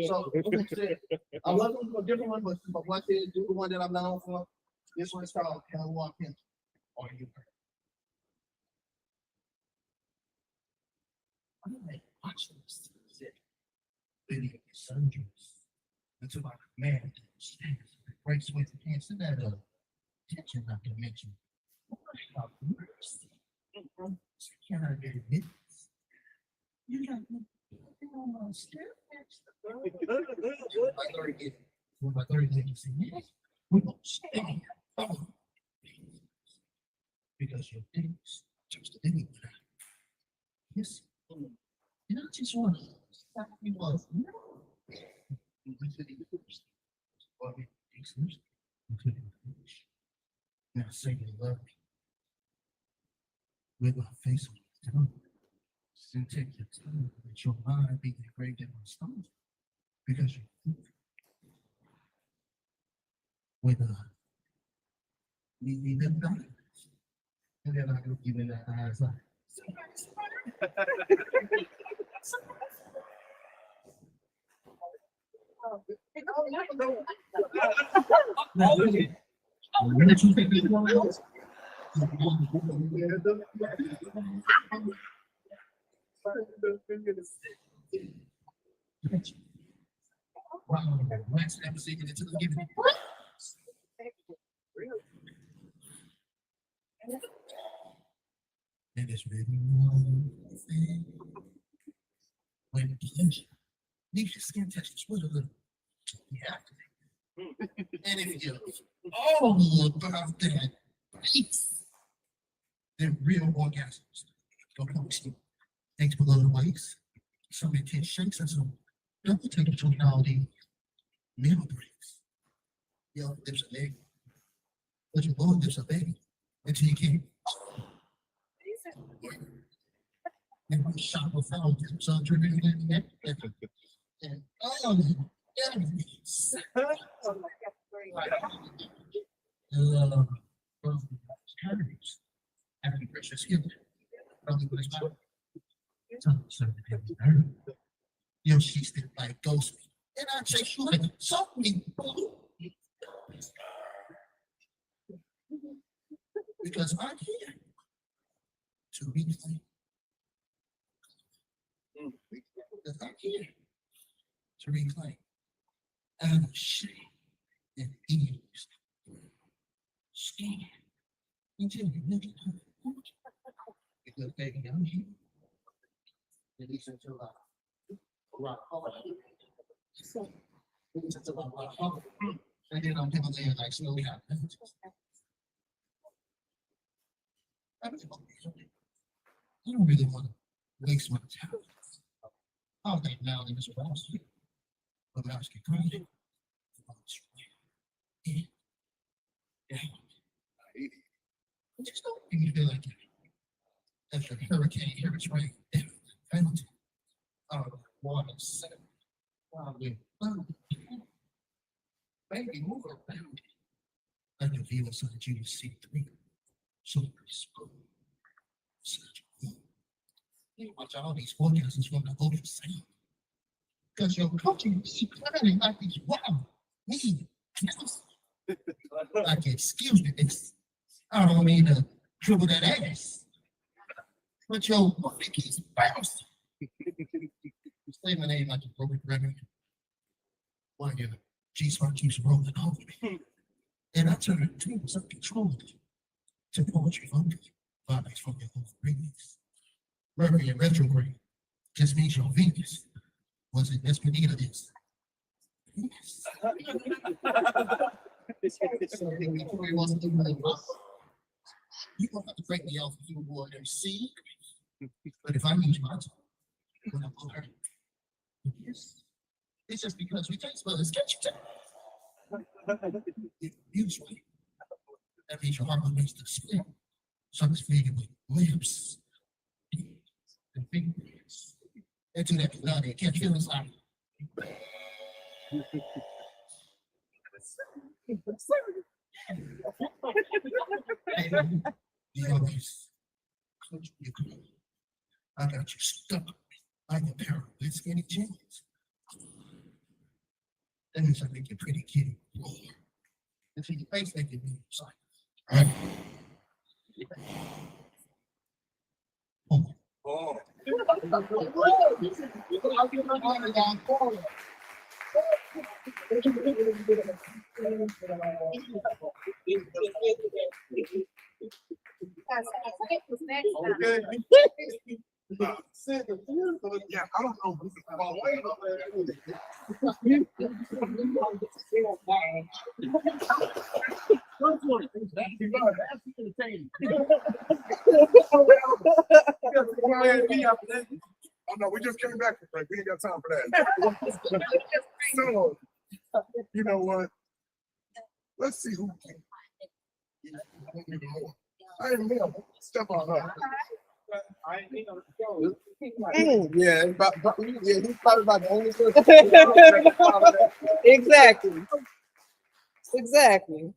So, I'm looking for a different one, but one thing, do the one that I'm known for. This one's called Hell Walk In. Are you I'm like watching this video of surgeries until my man breaks with the cancer that tension not to mention. How mercy. Can I get it? You got me. My 30 days, yes, we gonna stay. Because your things just the thing. Yes, and I just want to stop you off. Now say you love me. With my face on the tongue. Then take your time, let your mind be engraved in my stone. Because you with you them diamonds. And then I go give it that eyes like. Wow, wax never seen it until give it. And it's really one thing. When pleasure leaves your skin texture with a little, you have to. And if you're all about that peace, then real orgasms don't come to you. Thanks below the waist, some intense shakes and some double take a $20 meal breaks. Your lips are leg. But your boy lives a baby until you can't. And we shop a phone, so I'm drinking and yes. From Harry's, having precious gift, probably was about you know, she still like ghost me. And I say, she like, something. Because I'm here to reclaim. Because I'm here to reclaim. And shame and ease. Skin. Until you look at her. Because baby, I'm here. At least until rock hard. Until I rock hard. And then I'm gonna there like slowly happen. I don't really want to waste my time. All day now in this house. But I was getting crazy. Yeah. Just don't make me feel like that. After hurricane, here it's rain, penalty. Water, set. Baby, move around. I can feel it so that you will see through. So you watch all these forecasts from the ocean sound. Because your coaching is planning like these wild, mean, like, excuse me, I don't mean to dribble that ass. But your body keeps bouncing. Say my name like a broken record. While your G-spot keeps rolling over me. And I turn dreams uncontrollably to poetry hungry, vibes from your whole rings. Mercury in retrograde just means your Venus was in Espanita is. Yes. You don't have to break me off if you were MC. But if I use my tongue, when I put her, yes, it's just because we taste buds get you down. Usually, that means your heart makes the split. So I'm feeding with lips and fingers. And do that blood and catch feelings like. You always clutch your girl. I got you stuck like a pair of good skinny jeans. That means I make you pretty kitty roar. Until your face making me like. Oh. Yeah, I don't know. Oh no, we just came back from break. We ain't got time for that. So, you know what? Let's see who can. I ain't know. Step on her. Yeah, he's probably about the only person. Exactly. Exactly.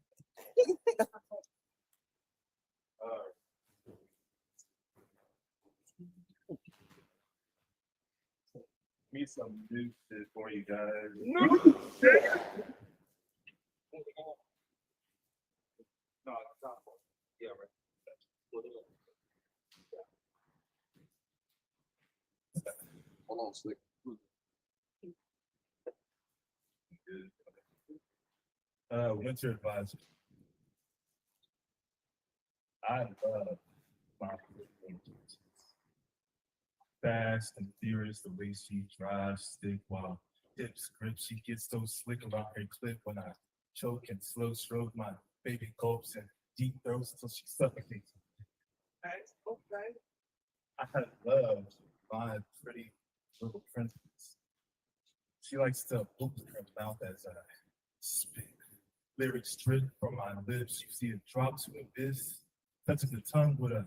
Me some new shit for you guys. No. No, it's not. Yeah, right. Hold on, slick. Winter advisor. I love my fast and furious the way she drives stick while hips grip. She gets so slick around her clip when I choke and slow stroke my baby gulps and deep throats until she suffocates. Okay. I love my pretty little princess. She likes to open her mouth as I spit. Lyrics drip from my lips. You see it drop to abyss. Touches the tongue with a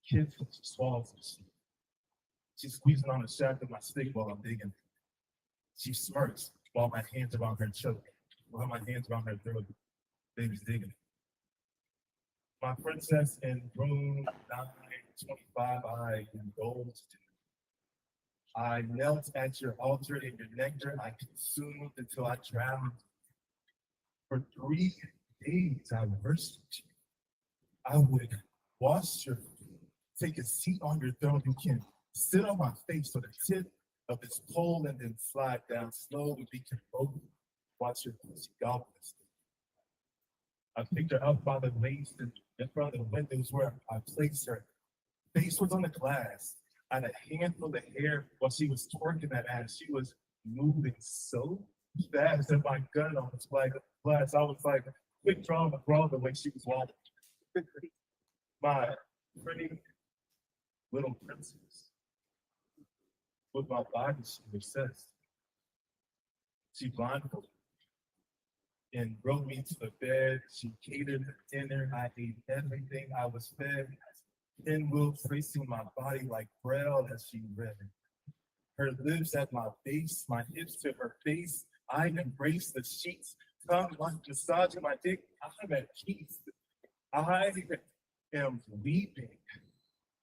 kiss. She swallows the shit. She's squeezing on the shaft of my stick while I'm digging. She smirks while my hands around her choke. While my hands around her throat. Baby's digging. My princess in room 925, I indulged. I knelt at your altar in your nectar. I consumed until I drowned. For 3 days, I worshipped you. I would wash your feet, take a seat on your throne. You can sit on my face on the tip of this pole and then slide down slow and be convoked. Watch your pussy goblins. I picked her up by the waist and in front of the windows where I placed her. Face was on the glass. I had a handful of hair while she was twerking that ass. She was moving so fast that my gun almost like glass. I was like, quick draw the bra the way she was walking. My pretty little princess. With my body, she was obsessed. She blindfolded and brought me to the bed. She catered the dinner. I ate everything I was fed. Pinwheel tracing my body like braille as she read. Her lips at my face, my hips to her face. I embrace the sheets, tongue like massaging my dick. I'm at peace. I am weeping,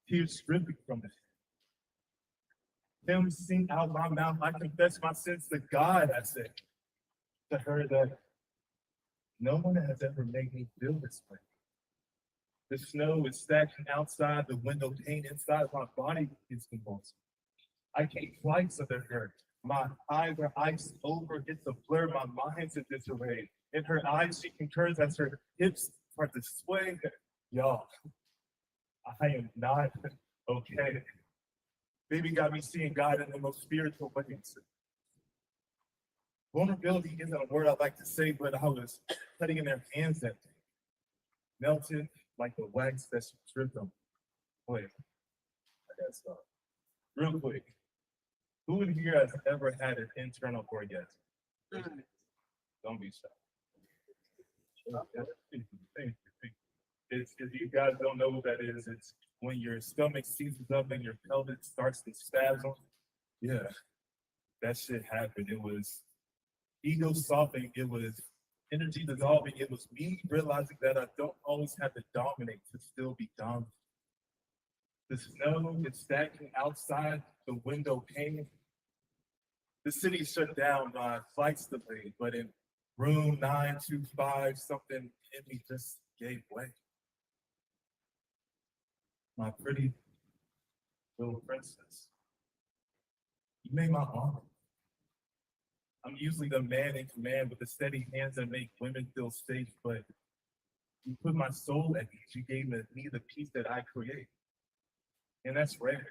tears dripping from the hymn sing out my mouth. I confess my sins to God. I said to her that no one has ever made me feel this way. The snow is stacking outside the window pane. Inside my body is convulsing. I came twice under her. My eyes are iced over. It's a blur. My mind's in disarray. In her eyes, she concurs as her hips start to sway. Y'all, I am not okay. Baby got me seeing God in the most spiritual ways. Vulnerability isn't a word I like to say, but I was putting in their hands that day. Melted like the wax that she dripped on. Wait, I gotta stop. Real quick. Who in here has ever had an internal orgasm? Don't be shy. It's, if you guys don't know what that is, it's when your stomach seizes up and your pelvis starts to spasm. Yeah, that shit happened. It was ego softening. It was energy dissolving. It was me realizing that I don't always have to dominate to still be dominant. The snow is stacking outside the window pane. The city shut down, my flight's delayed, but in room 925, something in me just gave way. My pretty little princess, you made my arm. I'm usually the man in command with the steady hands that make women feel safe, but you put my soul at ease. You gave me the peace that I create. And that's rare.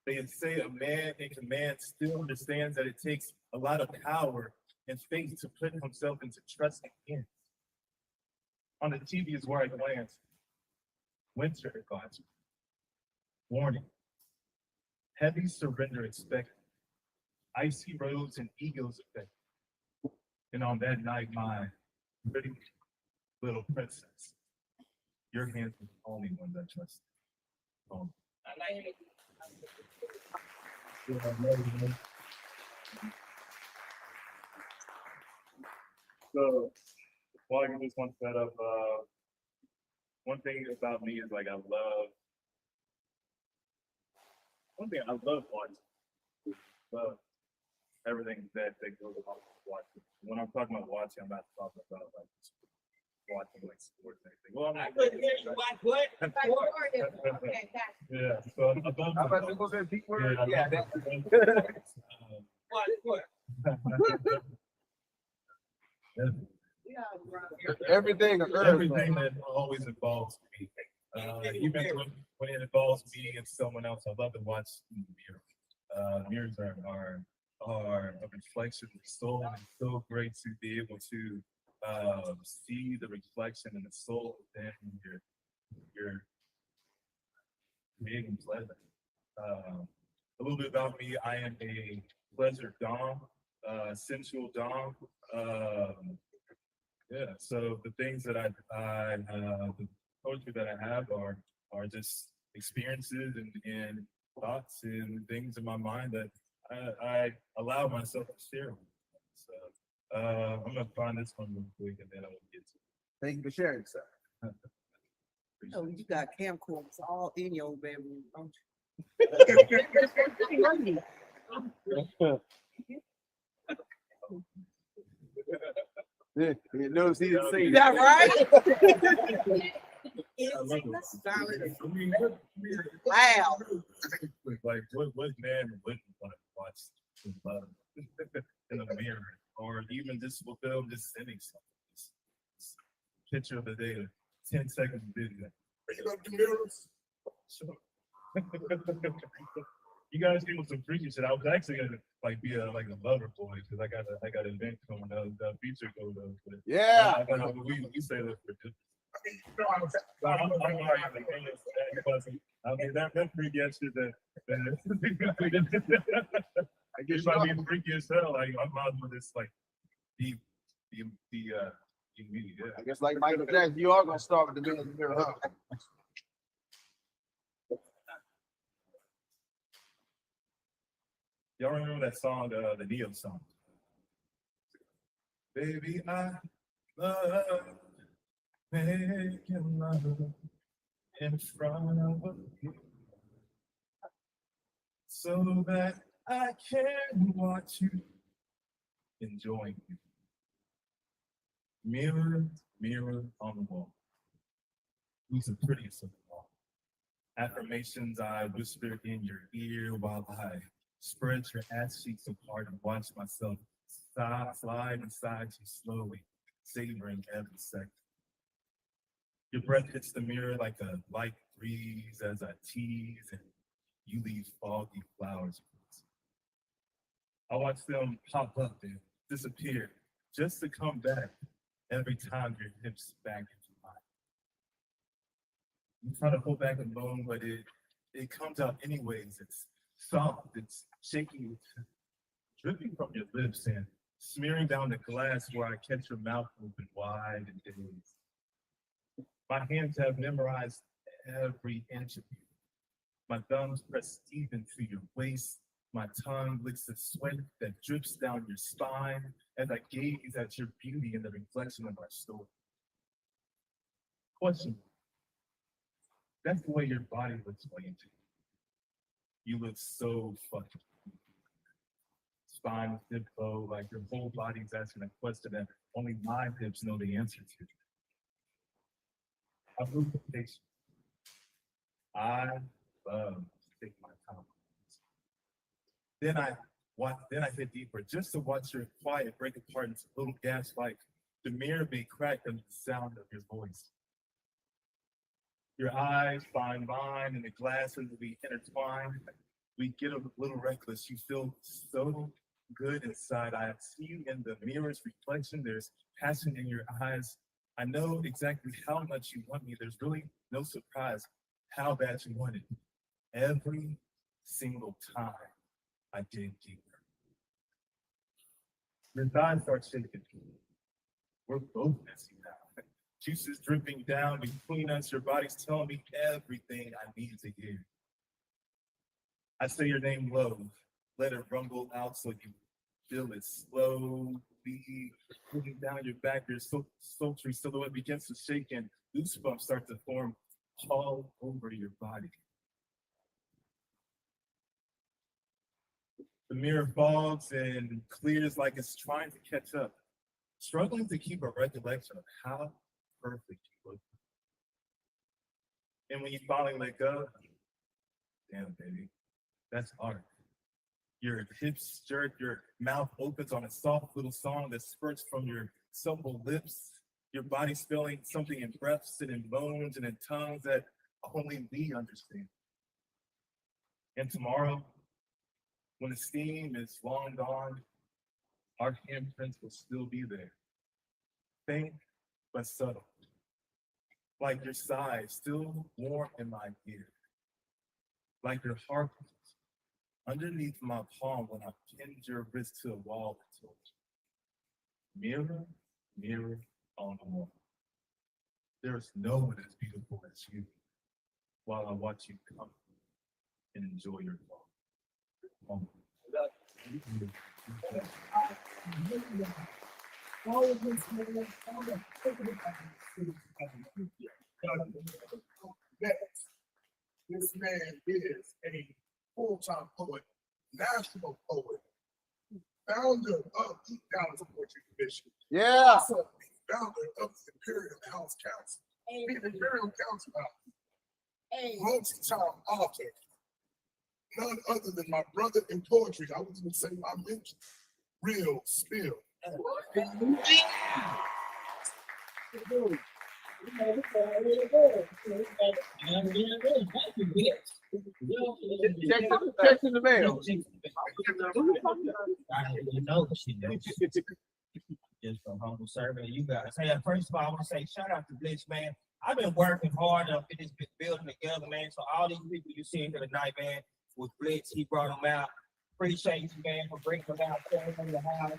They say a man in command still understands that it takes a lot of power and faith to put himself into trusting hands. On the TV is where I glance. Winter advisory. Warning. Heavy surrender expected. Icy roads and egos affected. And on that night, my pretty little princess, your hands were the only ones I trusted. I like it. So, while I just want to set up, one thing about me is like I love watching. Love everything that goes along with watching. When I'm talking about watching, I'm not talking about like watching like sports or anything. Well, I'm I not. couldn't hear you, what? Okay, gotcha. Yeah, so I'm above. I'm about to go that deep word. Yeah, Yeah, What? everything on earth. Everything that always involves me. Even when it involves me and someone else, I love to watch mirrors. Mirrors are a reflection of the soul, and it's so great to be able to see the reflection in the soul within your creating pleasure. A little bit about me: I am a pleasure dom, sensual dom. Yeah, so the things that the poetry that I have are just experiences and thoughts and things in my mind that I allow myself to share. So I'm gonna find this one real quick and then I'm gonna get to it. Thank you for sharing, sir. Oh, you got camcorders all in your bedroom, don't You notice he didn't say you? That right? I love it. Silent. I mean, Wow. like what man wouldn't want to watch his love in the mirror, or even just with film, just sending something. Just picture of the day, 10 seconds video. Bring up the mirrors. Sure. You guys came with some freaky shit. I was actually gonna like be a lover boy because I got an event coming up, the feature code up. Yeah. We say that for just. I mean, you know, I was I'm already the king of that because I mean that freaky ass shit that I guess I be freaky as hell. Like my mom with this like the yeah. I guess like Michael Jackson, you are gonna start with the middle of the mirror, huh? Y'all remember that song, the Neo song? Baby, I love making love in front of you so that I can watch you enjoying you. Mirror, mirror on the wall. Who's the prettiest of them all? Affirmations I whisper in your ear while I spread your ass cheeks apart and watch myself slide inside you slowly, savoring every second. Your breath hits the mirror like a light breeze as I tease and you leave foggy flowers. I watch them pop up and disappear just to come back every time your hips back into mine. You try to pull back a bone, but it comes out anyways. It's soft, it's shaky, dripping from your lips and smearing down the glass where I catch your mouth open wide and dazed. My hands have memorized every inch of you. My thumbs press deep into your waist. My tongue licks the sweat that drips down your spine as I gaze at your beauty in the reflection of our story. Question. That's the way your body looks for you. You look so fucking spine, hip bow, like your whole body's asking a question that only my hips know the answer to. I move with patience. I love to take my time. Then I hit deeper just to watch your quiet break apart into little gasps like the mirror being cracked under the sound of your voice. Your eyes find mine and the glasses will be intertwined. We get a little reckless. You feel so good inside. I see you in the mirror's reflection. There's passion in your eyes. I know exactly how much you want me. There's really no surprise how bad you want it. Every single time I dig deeper. Your thighs start shaking. We're both messy now. Juices dripping down between us. Your body's telling me everything I need to hear. I say your name low. Let it rumble out so you feel it slowly moving down your back. Your sultry silhouette begins to shake and goosebumps start to form all over your body. The mirror fogs and clears like it's trying to catch up, struggling to keep a recollection of how perfect you look. And when you finally let go, damn baby, that's art. Your hips jerk, your mouth opens on a soft little song that spurts from your supple lips, your body spilling something in breaths and in moans and in tongues that only we understand. And tomorrow, when the steam is long gone, our handprints will still be there. Faint but subtle. Like your sigh still warm in my ear. Like your heartbeat underneath my palm when I pinned your wrist to a wall and told you, mirror, mirror on the wall. There is no one as beautiful as you while I watch you come and enjoy your fall. Next, this man is a full-time poet, national poet, founder of the Dallas Poetry Commission. Yeah. Also, the founder of the Imperial House Council. The Imperial Council, multi-time author. None other than my brother in poetry. I was going to say my mentor, Real Spill. Check in the mail. Just a humble servant of you guys. Hey, first of all, I want to say shout out to Blitz, man. I've been working hard up in this big building together, man. So all these people you see here tonight, man, with Blitz, he brought them out. Appreciate you, man, for bringing them out, showing them the house.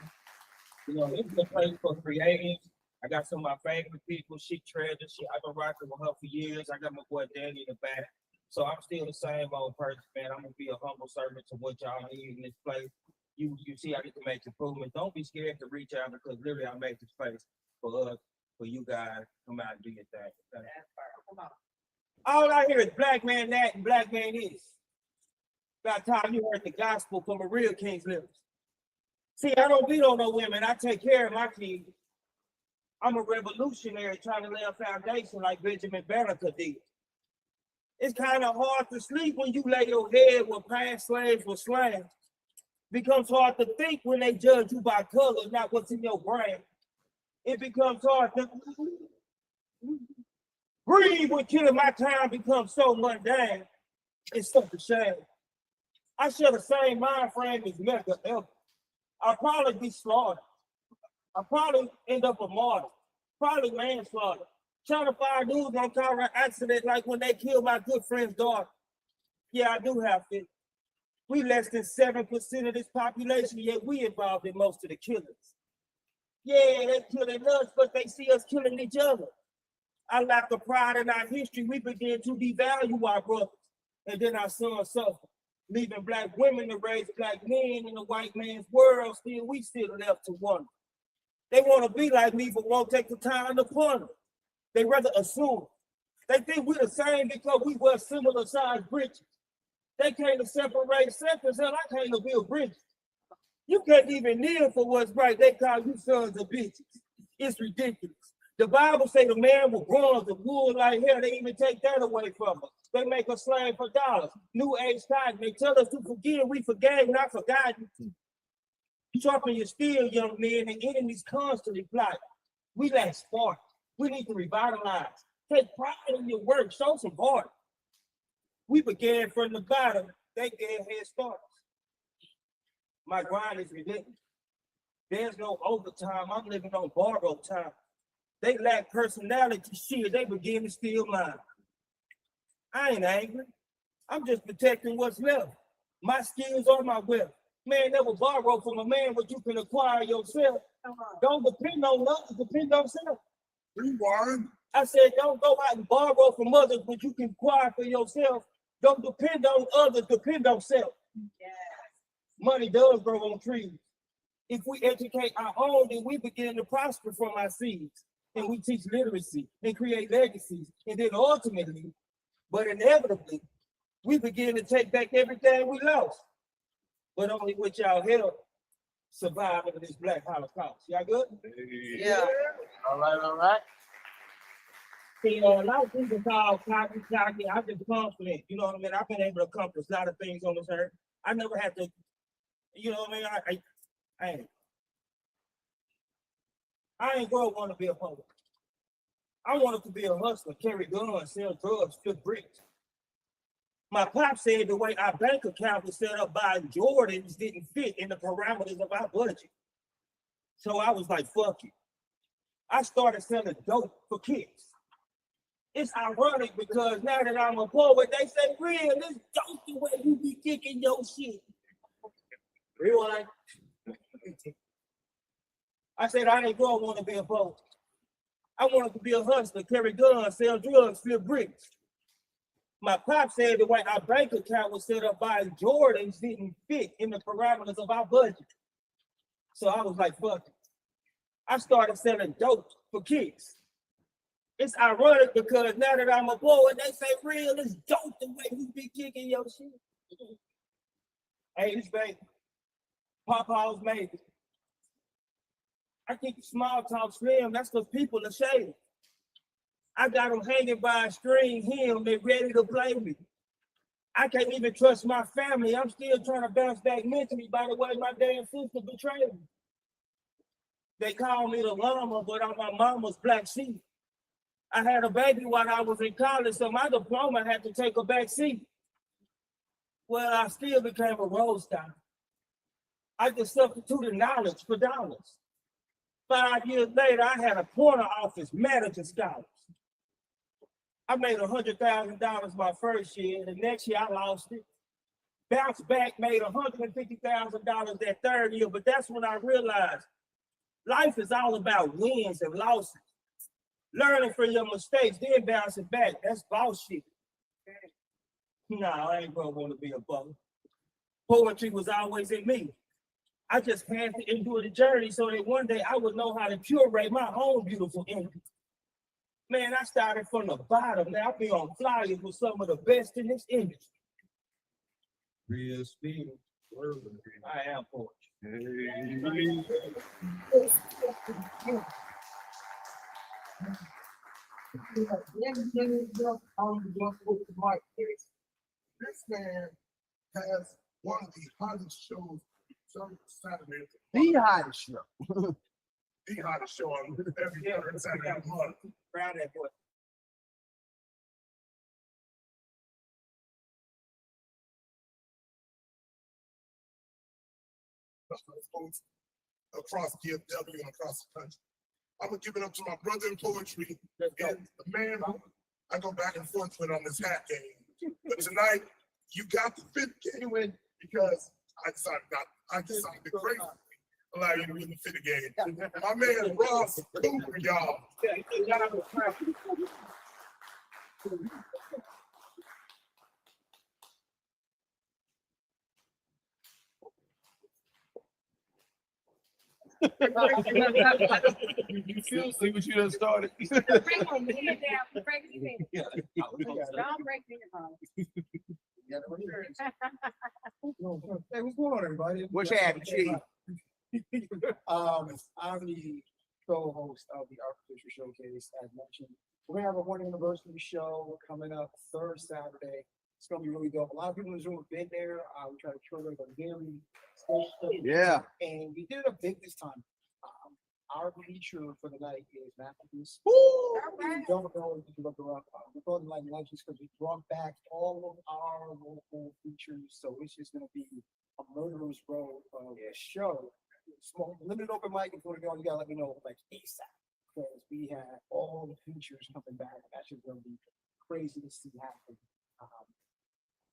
You know, this is a place for creatives. I got some of my favorite people, She Treasure. I've been rocking with her for years. I got my boy Danny in the back. So I'm still the same old person, man. I'm gonna be a humble servant to what y'all need in this place. You see, I get to make improvements. Don't be scared to reach out because literally I make this place for us, for you guys. Come out and do your thing. All I hear is black man that and black man this. About time you heard the gospel from a real king's lips. See, I don't beat on no women. I take care of my kids. I'm a revolutionary trying to lay a foundation like Benjamin Banneker did. It's kind of hard to sleep when you lay your head where past slaves were slain. Becomes hard to think when they judge you by color, not what's in your brain. It becomes hard to breathe when killing my time becomes so mundane. It's such a shame. I share the same mind frame as Mecca ever. I'll probably be slaughtered. I'll probably end up a martyr. Probably manslaughter. Trying to find dudes on car accident like when they killed my good friend's daughter. Yeah, I do have it. We less than 7% of this population, yet we involved in most of the killings. Yeah, they're killing us, but they see us killing each other. I lack the pride in our history. We begin to devalue our brothers, and then our sons suffer, leaving black women to raise black men in the white man's world. We still left to wonder. They want to be like me, but won't take the time to ponder. They rather assume. They think we're the same because we wear similar sized britches. They came to separate sectors, and I came to build bridges. You can't even kneel for what's right. They call you sons of bitches. It's ridiculous. The Bible say the man with bronze and wool like hair, they even take that away from us. They make us slave for dollars. New age time, they tell us to forgive, we forgave, not forgotten. Sharpen your steel, young men, and enemies constantly plot. We lack spark. We need to revitalize. Take pride in your work, show some heart. We began from the bottom, they gave head starts. My grind is ridiculous. There's no overtime, I'm living on borrowed time. They lack personality, shit, they begin to steal mine. I ain't angry, I'm just protecting what's left. My skills are my wealth. Man, never borrow from a man what you can acquire yourself. Don't depend on others, depend on self. Rewind. I said, don't go out and borrow from others what you can acquire for yourself. Don't depend on others, depend on self. Yes. Money does grow on trees. If we educate our own, then we begin to prosper from our seeds. And we teach literacy and create legacies. And then ultimately, but inevitably, we begin to take back everything we lost. But only with y'all help surviving this Black Holocaust. Y'all good? Yeah. All right. See, a lot of people call cocky. I'm just confident. You know what I mean? I've been able to accomplish a lot of things on this earth. I never had to, you know what I mean? I ain't gonna want to be a poet. I wanted to be a hustler, carry guns, sell drugs, flip bricks. My pop said the way our bank account was set up by Jordans didn't fit in the parameters of our budget. So I was like, fuck it. I started selling dope for kids. It's ironic because now that I'm a poet, they say, real, this dope the way you be kicking your shit. Real like, I said, I didn't go want to be a poet. I wanted to be a hustler, carry guns, sell drugs, flip bricks. My pop said the way our bank account was set up by Jordans didn't fit in the parameters of our budget. So I was like, fuck it. I started selling dope for kicks. It's ironic because now that I'm a boy, they say real is dope the way we be kicking your shit. Hey, this baby, Papa's made it. I keep the small talk slim, that's because people are shady. I got them hanging by a string him, they ready to play me. I can't even trust my family. I'm still trying to bounce back mentally by the way my damn sister betrayed me. They call me the llama, but I'm my mama's black sheep. I had a baby while I was in college, so my diploma had to take a back seat. Well, I still became a road star. I just substituted knowledge for dollars. 5 years later, I had a corner office manager scholars. I made $100,000 my first year. The next year, I lost it. Bounced back, made $150,000 that third year. But that's when I realized life is all about wins and losses. Learning from your mistakes, then bouncing back. That's bullshit. No, I ain't gonna want to be a bum. Poetry was always in me. I just had to endure the journey so that one day I would know how to curate my own beautiful image. Man, I started from the bottom. Now I be on flyers with some of the best in this industry. Real speed. I am poetry. This man has one of the hottest shows on Saturday. The hottest show. The hottest show on every third Saturday of the month. Proud of that boy. Across DFW and across the country. I'm gonna give it up to my brother in poetry and the man I go back and forth with on this hat game. But tonight, you got the fifth game win because I decided to crazy allow you to win the fifth game. My man Ross Cooper, y'all. See what you done started. Break him, get it down, break his head. Don't break me the Hey, what's going on, everybody? What's happening, Chief? I'm the co-host of the Architecture Showcase, as mentioned. We're gonna have a one anniversary show coming up third Saturday. It's gonna be really dope. A lot of people in the room have been there. We try to curate a very special. Yeah. And we did it up big this time. Our feature for the night is Masterpiece. right. Don't know if you look around. We're calling like legends because we brought back all of our local features. So it's just gonna be a murderer's row of a show. Small limited open mic. If you want to go, you gotta let me know like ASAP because we have all the features coming back. That's just gonna be crazy to see happen.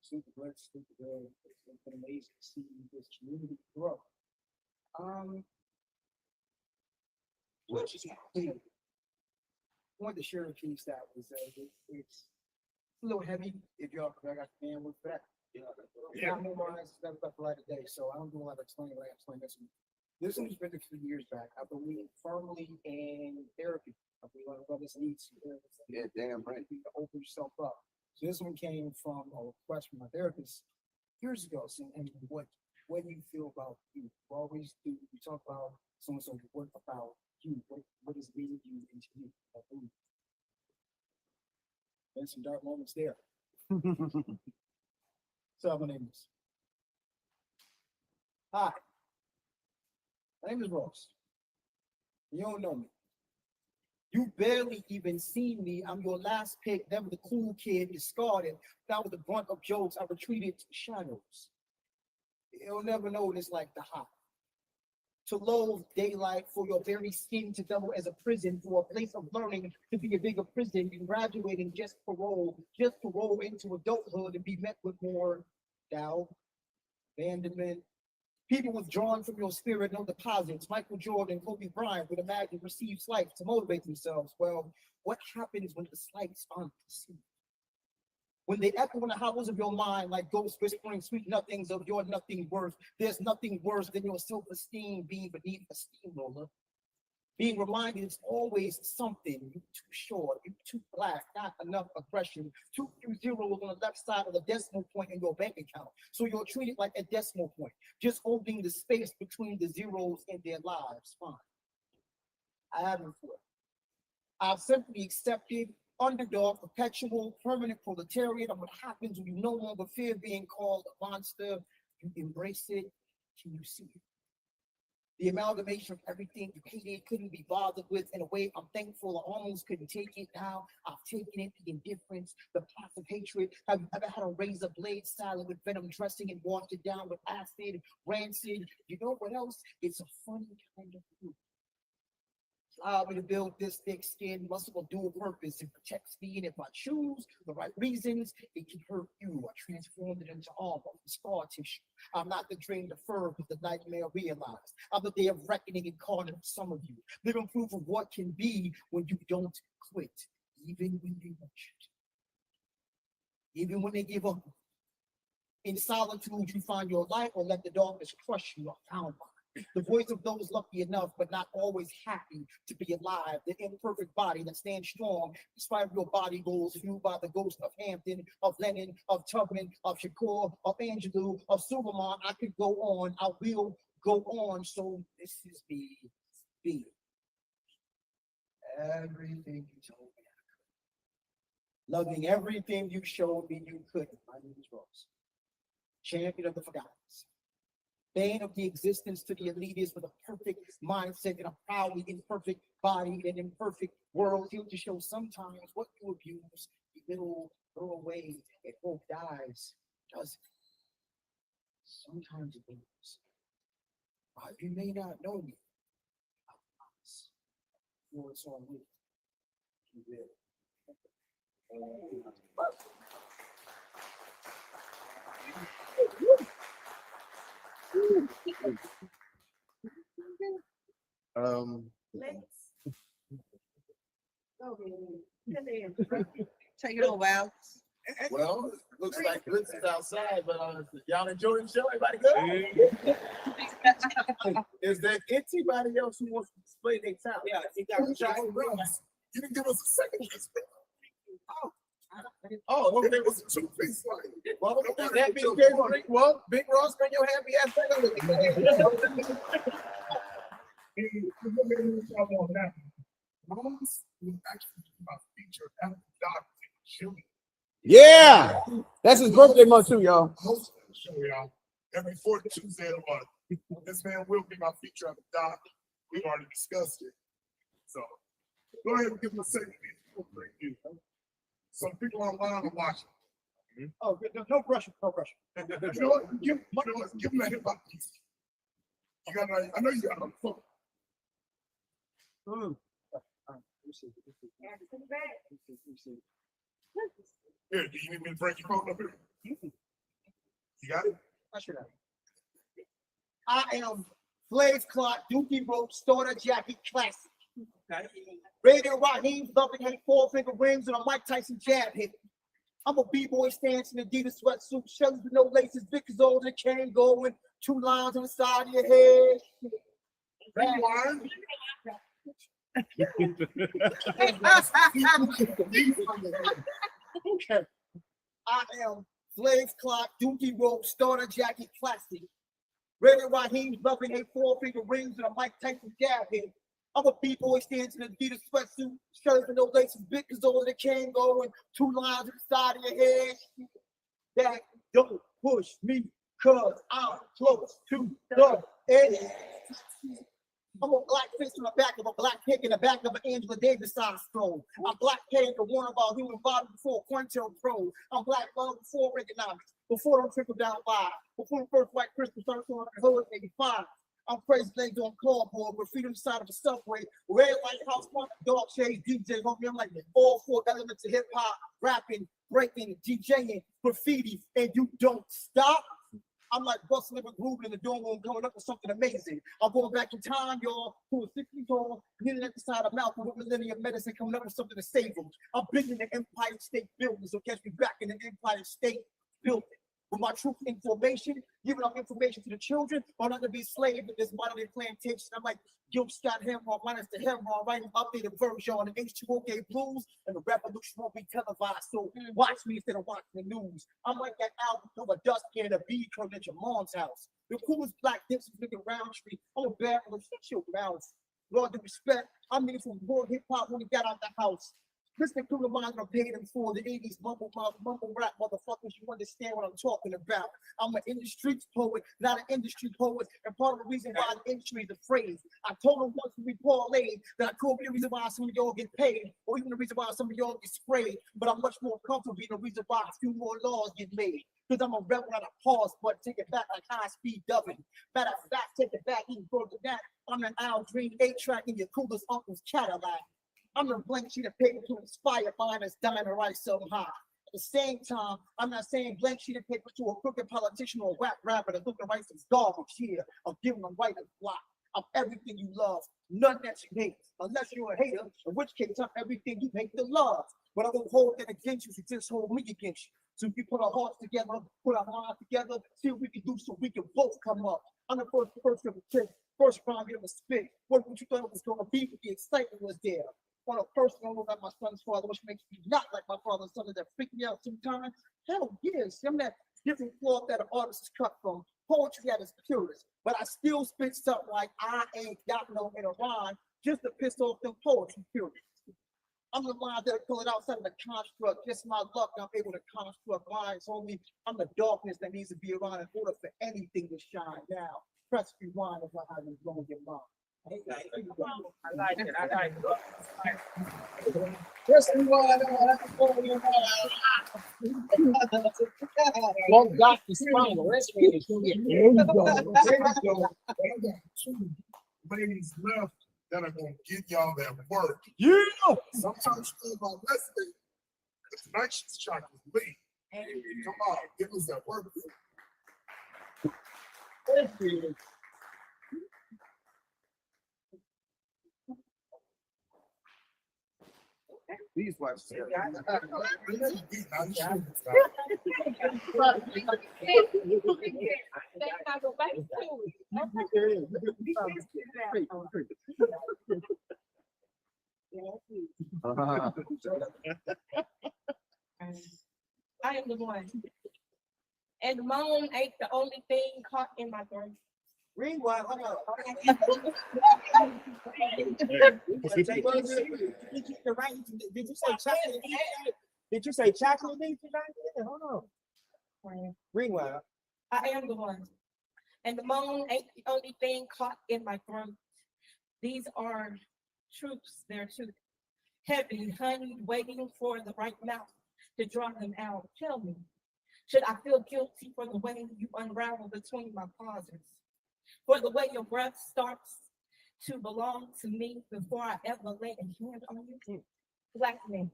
Super great, super good. It's been amazing to see this community grow. Which is I wanted to share a piece that was it's a little heavy. If y'all, I got the man with that. Yeah, I'm memorized stuff for like a day, so I don't do a lot of explaining. Like explain this one. This one was written a few years back. I believe firmly in therapy. I believe one of brothers needs therapy. Yeah, damn right. To open yourself up. So this one came from a request from my therapist years ago. So, and what do you feel about you? We always do. We talk about so and so. What about you? What is leading you into you? There's some dark moments there. So my name is. Hi. My name is Ross. You don't know me. You barely even seen me. I'm your last pick, never the cool kid, discarded. That was the brunt of jokes. I retreated to shadows. You'll never know what it's like to hide. To loathe daylight, for your very skin to double as a prison, for a place of learning to be a bigger prison, and graduating just to roll into adulthood and be met with more doubt, abandonment, People withdrawn from your spirit, no deposits. Michael Jordan, Kobe Bryant would imagine receive slights to motivate themselves. Well, what happens when the slights aren't received? When they echo in the hollows of your mind like ghosts whispering sweet nothings of your nothing worth, there's nothing worse than your self-esteem being beneath a steamroller. Being reminded it's always something. You're too short, you're too black, not enough aggression, too few zeros on the left side of the decimal point in your bank account. So you're treated like a decimal point, just holding the space between the zeros in their lives. Fine. I haven't for it. I've simply accepted underdog, perpetual, permanent proletariat of what happens when you no longer fear being called a monster. You embrace it. Can you see it? The amalgamation of everything you hated, couldn't be bothered with. In a way, I'm thankful I almost couldn't take it. Now I've taken it, the indifference, the path of hatred. Have you ever had a razor blade salad with venom dressing and washed it down with acid, rancid? You know what else? It's a funny kind of food. Allow me to build this thick skin, muscle of dual purpose. It protects me, and if I choose the right reasons, it can hurt you. I transformed it into armor, scar tissue. I'm not the dream deferred, but the nightmare realized. I'm the day of reckoning incarnate of some of you. Living proof of what can be when you don't quit, even when they want you. Even when they give up. In solitude, you find your light, or let the darkness crush you. I found mine. The voice of those lucky enough, but not always happy to be alive. The imperfect body that stands strong, despite of your body goals fueled by the ghost of Hampton, of Lenin, of Tubman, of Shakur, of Angelou, of Superman. I could go on. I will go on. So this is B. Everything you told me I could. Loving everything you showed me you couldn't. My name is Ross. Champion of the forgotten. Bane of the existence to the elitists with a perfect mindset and a proudly imperfect body and imperfect world. Here to show sometimes what you abuse, belittle, throw away, and hope dies. Does it? Sometimes it moves. While you may not know me, I promise. You know it's on me. You will. Take it over, Alex. Well, looks like Blitz is outside, but y'all enjoying the show? Everybody good? Is there anybody else who wants to display their talent? Yeah, you got a shot. You didn't give us a second. Oh, okay. It was a two-piece line. Well, if that be the case, well, Big Ross, bring your happy ass back up. Mom's will actually do my feature at the doctor. Yeah, that's his birthday month too, y'all. Host of the show, y'all. Every fourth Tuesday of the month. This man will be my feature at the doc. We've already discussed it. So go ahead and give him a second. Some people online are watching. Oh, no pressure, no pressure. You know what? Give him a hip hop piece. You got I know you got it on the phone. Here, do you need me to break your phone up here? You got it? I should have. I am Blaze Clock, Dookie Rope, Starter Jackie Classic. Radio Raheem, loving hate, 4-finger rings, and a Mike Tyson jab hit. I'm a b-boy stance in Adidas sweatsuit, shells with no laces, Vickers over the cane going, 2 lines on the side of your head. Rewind. Okay. I am Blaze Clock, Dookie Rope, Starter Jackie Classic. Radio Raheem, loving hate, 4-finger rings, and a Mike Tyson jab hit. I'm a b-boy stands in Adidas sweatsuit, shirts with no laces, Vickers over the cane going, 2 lines on the side of your head. That don't push me, cause I'm close to the edge. I'm a black fist in the back of a black pig in the back of an Angela Davis size stroll. I'm Black Panther, one of our human body before Quintel Pro. I'm Black love before economics, before them trickle down live, before the first white Christmas starts on the hood, maybe 5. I'm crazy legs on cardboard with freedom side of the subway, red light house, dog shades, DJ, homie. I'm like all 4 elements of hip hop, rapping, breaking, DJing, graffiti, and you don't stop. I'm like bustling and grooving in the dorm room, coming up with something amazing. I'm going back in time, y'all, who was 6 feet tall, kneeling at the side of Malcolm with millennium medicine, coming up with something to save them. I'm building the Empire State Building, so catch me back in the Empire State Building. With my truth information, giving up information to the children, or not to be slaves in this modern day plantation. I'm like Gil Scott Hemrock, minus the Hemrock, writing updated version on the H2OK blues, and the revolution won't be televised. So watch me instead of watching the news. I'm like that album cover dust can a bee curling at your mom's house. The coolest black dips is looking round street. I'm a bad little shit your mouth. Lord, the respect. I'm niggas from more hip hop when he got out the house. Listen to the minds I paid him for the 80s mumble rap motherfuckers. You understand what I'm talking about. I'm an industry poet, not an industry poet. And part of the reason why the industry is afraid. I told him once we parlayed that I could be the reason why some of y'all get paid, or even the reason why some of y'all get sprayed. But I'm much more comfortable being the reason why a few more laws get made. Because I'm a rebel at a pause, but take it back like high-speed dubbing. Matter of fact, take it back even further than that. I'm an Al Green 8-track in your coolest uncle's Cadillac. I'm the blank sheet of paper to inspire minds dying to rise so high. At the same time, I'm not saying blank sheet of paper to a crooked politician or a whack rapper that's looking to write some garbage here. I'm giving them right a block. I'm everything you love, none that you hate. Unless you're a hater, in which case I'm everything you hate to love. But I won't hold that against you, so just hold me against you. So if we put our hearts together, put our minds together, see what we can do so we can both come up. I'm the first of the kid, first rhyme you ever spit. What you thought it was going to be, but the excitement was there. On a personal note, like my son's father, which makes me not like my father's son, that freak me out sometimes. Hell yes, I'm that different cloth that an artist is cut from. Poetry at its purest, but I still spit stuff like I ain't got no in a rhyme just to piss off them poetry purists. I'm the mind that pull it outside of the construct. Just my luck, I'm able to construct lines. Homie, I'm the darkness that needs to be around in order for anything to shine. Now, press rewind of how you blow your mind. I like it. I like it. Press rewind of how you blow your mind. Well, got the spinal. That's what it's gonna get. There you go. There you go. I got 2 ladies left that are gonna give y'all that work. Yeah. Sometimes you feel about Leslie, but tonight she's chocolate Lee. Come on, give us that work. These watch. I am the one. And the moan ain't the only thing caught in my throat. Rewind, hold on. Did you say chocolate? Did you say chocolate tonight? Hold on. Rewind. I am the one. And the moan ain't the only thing caught in my throat. These are truths, they're too heavy, honey, waiting for the right mouth to draw them out. Tell me, should I feel guilty for the way you unravel between my pauses? For the way your breath starts to belong to me before I ever lay a hand on you? Black men,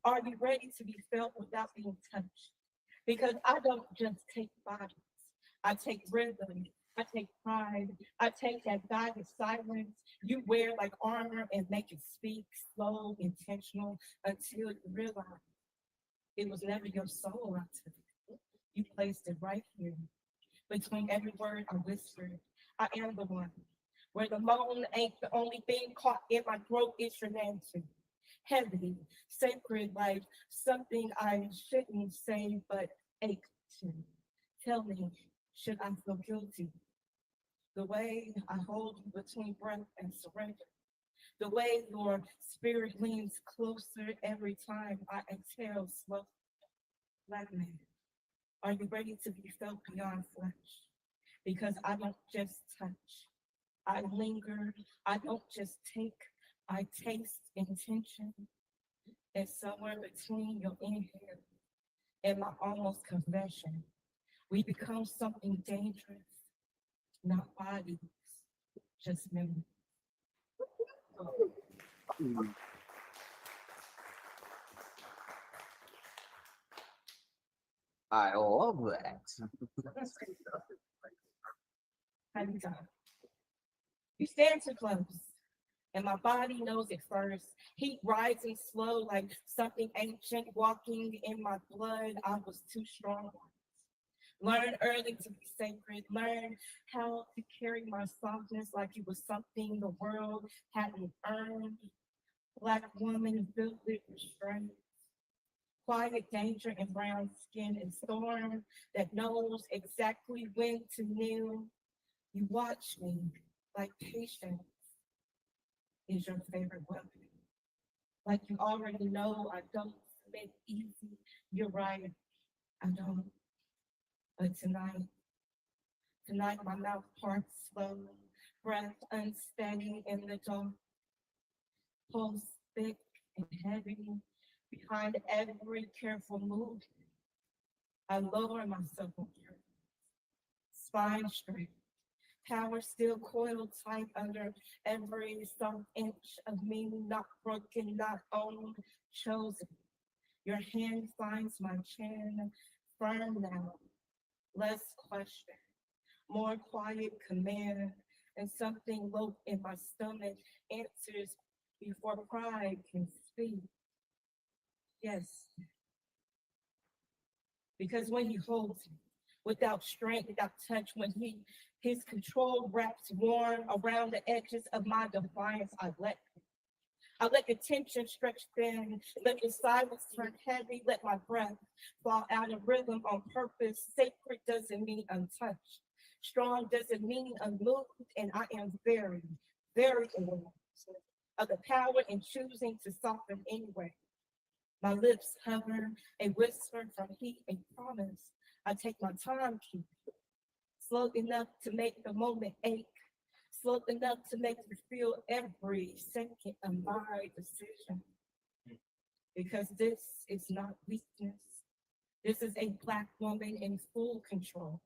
are you ready to be felt without being touched? Because I don't just take bodies, I take rhythm, I take pride, I take that guided silence you wear like armor and make it speak slow, intentional, until you realize it was never your soul I took. You placed it right here. Between every word I whispered, I am the one. Where the moan ain't the only thing caught in my throat, it's your name too. Heavy, sacred, like something I shouldn't say but ache to. Tell me, should I feel guilty? The way I hold you between breath and surrender. The way your spirit leans closer every time I exhale slow. Black man, are you ready to be felt beyond flesh? Because I don't just touch, I linger, I don't just take, I taste intention. And somewhere between your inhale and my almost confession, we become something dangerous, not bodies, just memory. I love that. How you doing? You stand too close, and my body knows it first. Heat rising slow like something ancient walking in my blood. I was too strong. Learn early to be sacred. Learn how to carry my softness like it was something the world hadn't earned. Black woman built with restraint. Quiet danger and brown skin and storm that knows exactly when to kneel. You watch me like patience is your favorite weapon. Like you already know I don't make easy. You're right, I don't. But tonight my mouth parts slow, breath unsteady in the dark, pulse thick and heavy. Behind every careful move, I lower myself on you. Spine straight, power still coiled tight under every soft inch of me, not broken, not owned, chosen. Your hand finds my chin, firm now, less question, more quiet command, and something low in my stomach answers before pride can speak. Yes, because when he holds me, without strength, without touch, when his control wraps warm around the edges of my defiance, I let the tension stretch thin, let the silence turn heavy, let my breath fall out of rhythm on purpose. Sacred doesn't mean untouched. Strong doesn't mean unmoved, and I am very, very aware of the power in choosing to soften anyway. My lips hover, a whisper from heat, a promise. I take my time, keep it slow enough to make the moment ache, slow enough to make you feel every second of my decision. Because this is not weakness. This is a Black woman in full control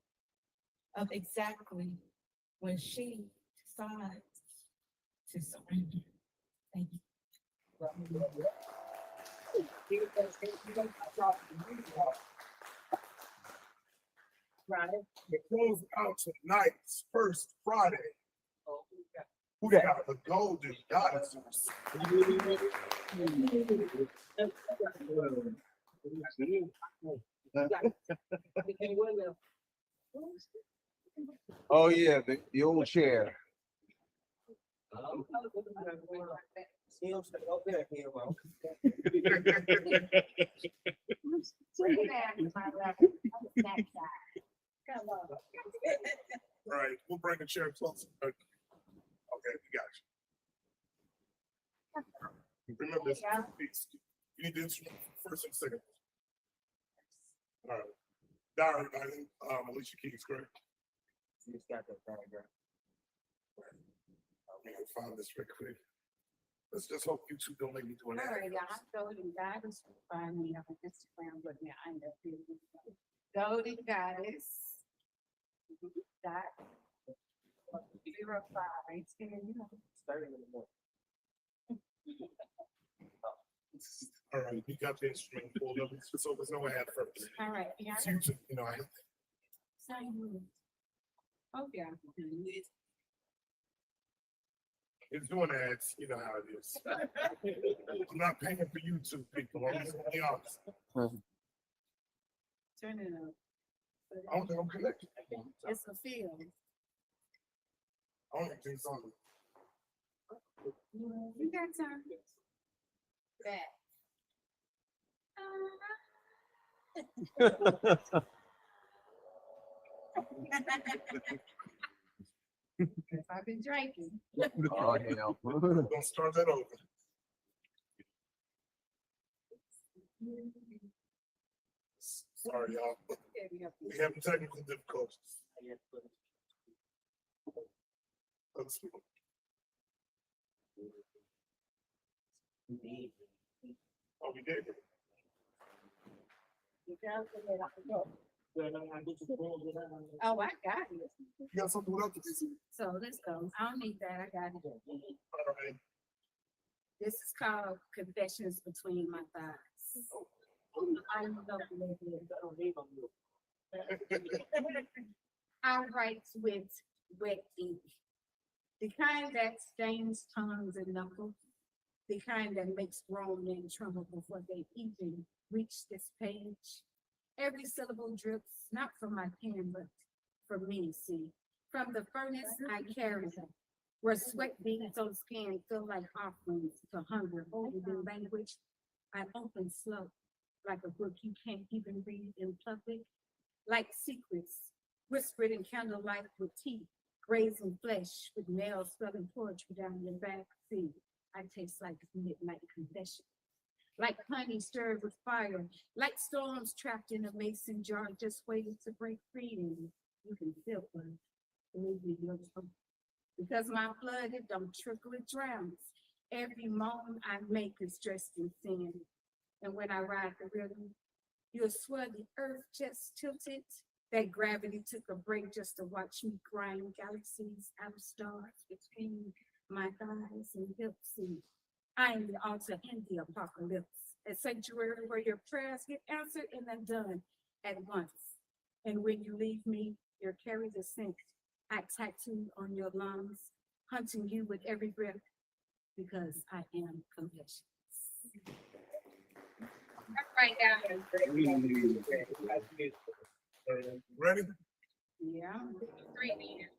of exactly when she decides to surrender. Thank you. Right. To close out tonight's first Friday. Who We that? got the Golden Goddesses. Oh yeah, the old chair. All right, we'll bring the chair closer. Okay, we got you. Remember this piece. You need the instrument first and second. All right. Diary, Alicia Keys, correct? Just got that paragraph. I'm gonna find this real quick. Let's just hope you two don't make me do an ad. Alright, y'all, Golden Goddess, find me on Instagram, but me under Golden Goddess. Dot 05, Starting in the morning. All right, we got the instrument pulled up, so there's no ad first. Alright, yeah. It's you two, you know, Oh, yeah. it's doing ads, you know how it is. I'm not paying for YouTube people, I'm just being honest. Turn it up. I don't think I'm connected. It's a film. I don't think it's on. You got time? Back. I've been drinking. Oh hell. Don't start that over. Sorry, y'all. We having technical difficulties. Let's see. Oh, we did. Oh, I got it. You got something else to do? So let's go. I don't need that. I got it. All right. This is called Confessions Between My Thighs. I write with wet ink, the kind that stains tongues and knuckles, the kind that makes grown men tremble before they even reach this page. Every syllable drips, not from my pen, but from me, see. From the furnace I carry them, where sweat beads on skin feel like offerings to hunger. Older than language, I open slow, like a book you can't even read in public, like secrets whispered in candlelight with teeth, grazing flesh with nails spelling poetry down your back. See, I taste like midnight confession, like honey stirred with fire, like storms trapped in a mason jar, just waiting to break free. And you can feel it. Believe me, you'll know. Because my blood, it don't trickle, it drowns. Every moan I make is dressed in sin. And when I ride the rhythm, you'll swear the earth just tilted, that gravity took a break just to watch me grind galaxies out of stars between my thighs and hips. And I am the altar in the apocalypse, a sanctuary where your prayers get answered and then done at once. And when you leave me, you're carried the scent I tattooed on your lungs, hunting you with every breath, because I am compassion. Right down. Ready? Yeah, 3 minutes.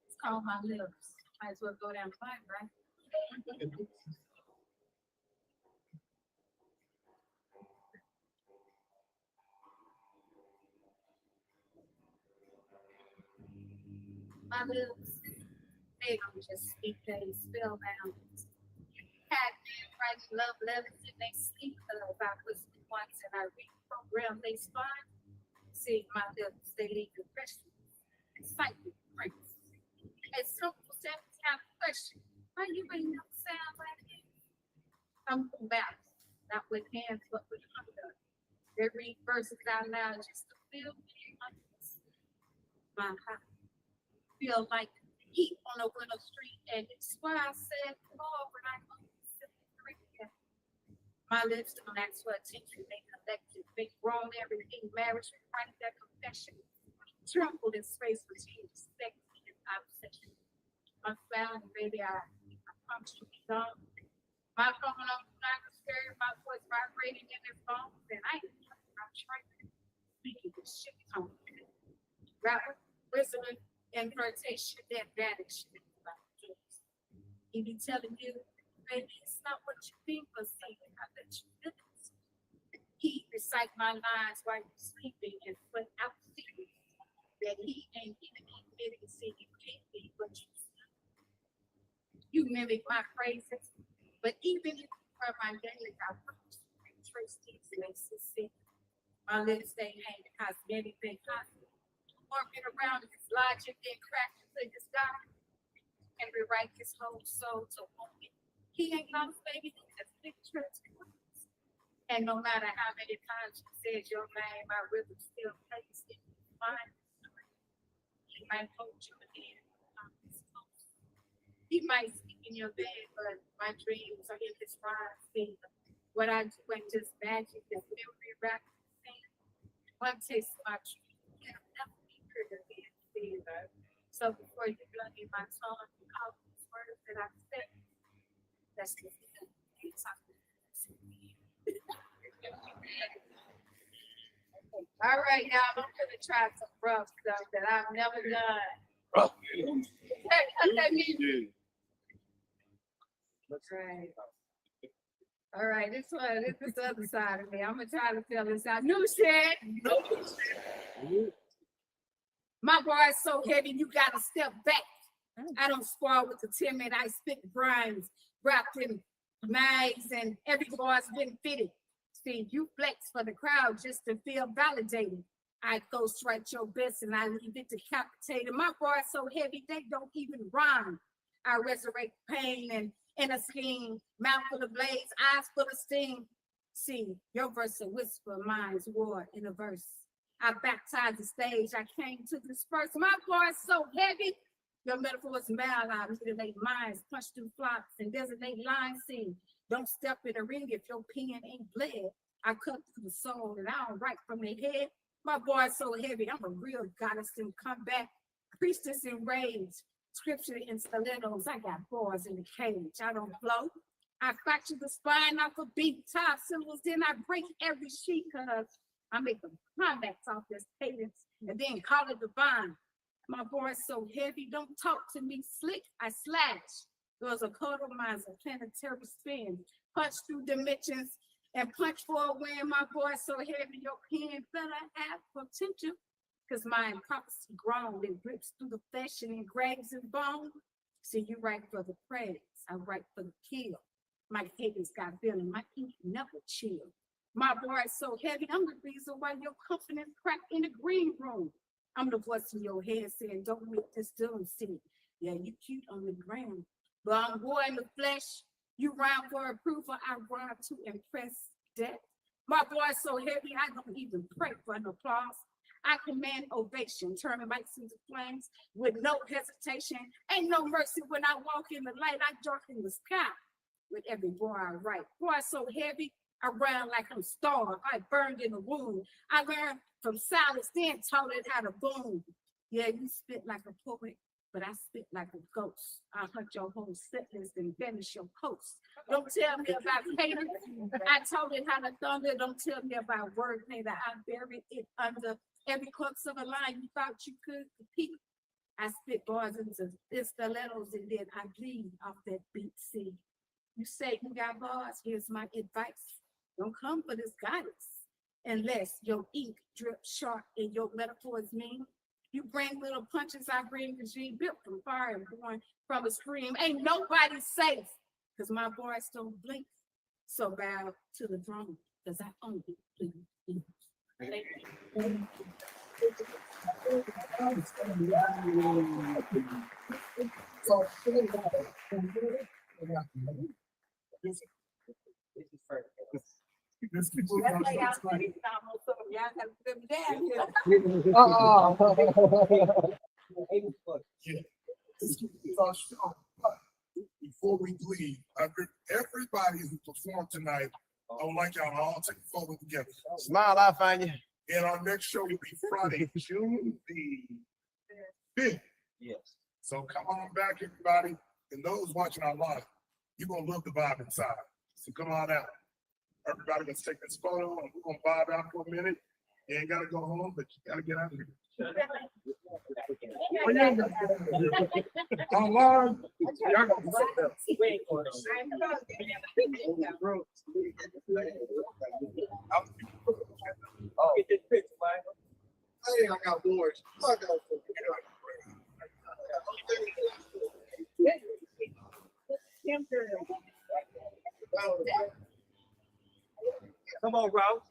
It's called my lips. Might as well go down fine, right? My lips, they don't just speak, they spellbound. Had men write love letters and they sleep about whispered once and I reprogram they spine. See, my lips, they leave impressions, excitement, prints. A simple sentence kind of question. Why you ain't no sound like this? I'm back, not with hands, but with hunger. They read verses out loud just to feel me understood. My heart feel like heat on a winter street, and it's why I said, Lord, when I go to my lips don't ask for attention, they collected, they grown everything, marriage, writing their confession, trembled in space between sex and obsession. My smile, baby, I promise you be gone. My phone on not stereo, my voice vibrating in their phones, and I'm trying to speak this shit tone. Rapper, whistling, and flirtation, that vanish. He be telling you, baby, it's not what you think, but see, I let you feel it. He recite my lines while you're sleeping, and without seeing that he ain't even admitting, see, you can't be what you see. You mimic my phrases, but even if you were my daily, I promise you trace these laces. See, my lips they hang cosmetic, they cosmetic. Working around his logic, then crack into his God and rewrite his whole soul to woman. He ain't lost, baby, that's big church. And no matter how many times he says your name, my rhythm still plays in his mind. He might hold you again. He might sleep in your bed, but my dreams are in his rhymes. See, what I do ain't just magic, it's memory wrapped in sand. One taste of my truth, it'll never be prettier than see. So before you bloody my tongue, all these words that I said, that's just it. All right, y'all, I'm gonna try some rough stuff that I've never done. That means right. All right, this is the other side of me. I'm gonna try to fill this out. New shit. My bar is so heavy, you gotta step back. I don't spar with the timid. I spit grinds wrapped in knives, and every bar's been fitted. See, you flex for the crowd just to feel validated. I ghostwrite your best and I leave it decapitated. My bar is so heavy, they don't even rhyme. I resurrect pain and in a scheme, mouth full of blades, eyes full of steam. See, your verse a whisper, mine's war in a verse. I baptized the stage, I came to disperse. My bar is so heavy, Your metaphors malline, mutilate minds, punch through flocks, and designate line scene. Don't step in the ring if your pen ain't bled. I cut through the soul and I don't write from the head. My boy's so heavy, I'm a real goddess in combat, priestess in rage, scripture in stilettos. I got boys in the cage. I don't blow. I fracture the spine off of beat top syllables, then I break every sheet because I make them climax off this cadence and then call it divine. My boy's so heavy, don't talk to me slick. I slash. There's a code of mine, a planetary spin, punch through dimensions and punch for a win. My boy's so heavy, your pen better have potential. Cause my prophecy grown, it rips through the flesh and engraves in bone. See, you write for the praise, I write for the kill. My haters got feeling, my ink never chill. My boy's so heavy, I'm the reason why your confidence crack in the green room. I'm the voice in your head saying, don't make this dumb city. Yeah, you cute on the ground, but I'm war in the flesh. You rhyme for approval, I rhyme to impress death. My boy's so heavy, I don't even pray for an applause. I command ovation, turning mics into flames with no hesitation. Ain't no mercy when I walk in the light, I darken the sky with every bar I write. Boy, so heavy, I run like I'm starved. I burned in the womb. I learned from silence, then taught it how to boom. Yeah, you spit like a poet, but I spit like a ghost. I hunt your whole sentence and vanish your coast. Don't tell me about painter. I told it how to thunder. Don't tell me about word painter. I buried it under every crux of a line you thought you could compete. I spit bars into stilettos and then I bleed off that beat C. You say you got bars, here's my advice. Don't come for this guidance unless your ink drips sharp and your metaphors mean. You bring little punches, I bring regime built from fire and born from a stream. Ain't nobody safe, cause my boys don't blink. So bow to the throne, cause I only bleed. Thank you. This That's why y'all see almost some of y'all gotta put them down here. Yeah. This is our show. But before we leave, everybody who performed tonight, I would like y'all to all take a photo together. Smile, I'll find you. And our next show will be Friday, June the 5th. Yes. So come on back, everybody. And those watching our live, you're gonna love the vibe inside. So come on out. Everybody, let's take this photo and we're gonna vibe out for a minute. You ain't gotta go home, but you gotta get out of here. Online, y'all gotta do something else. Get this picture, man. Hey, I got boards. I got Come on, Ralph.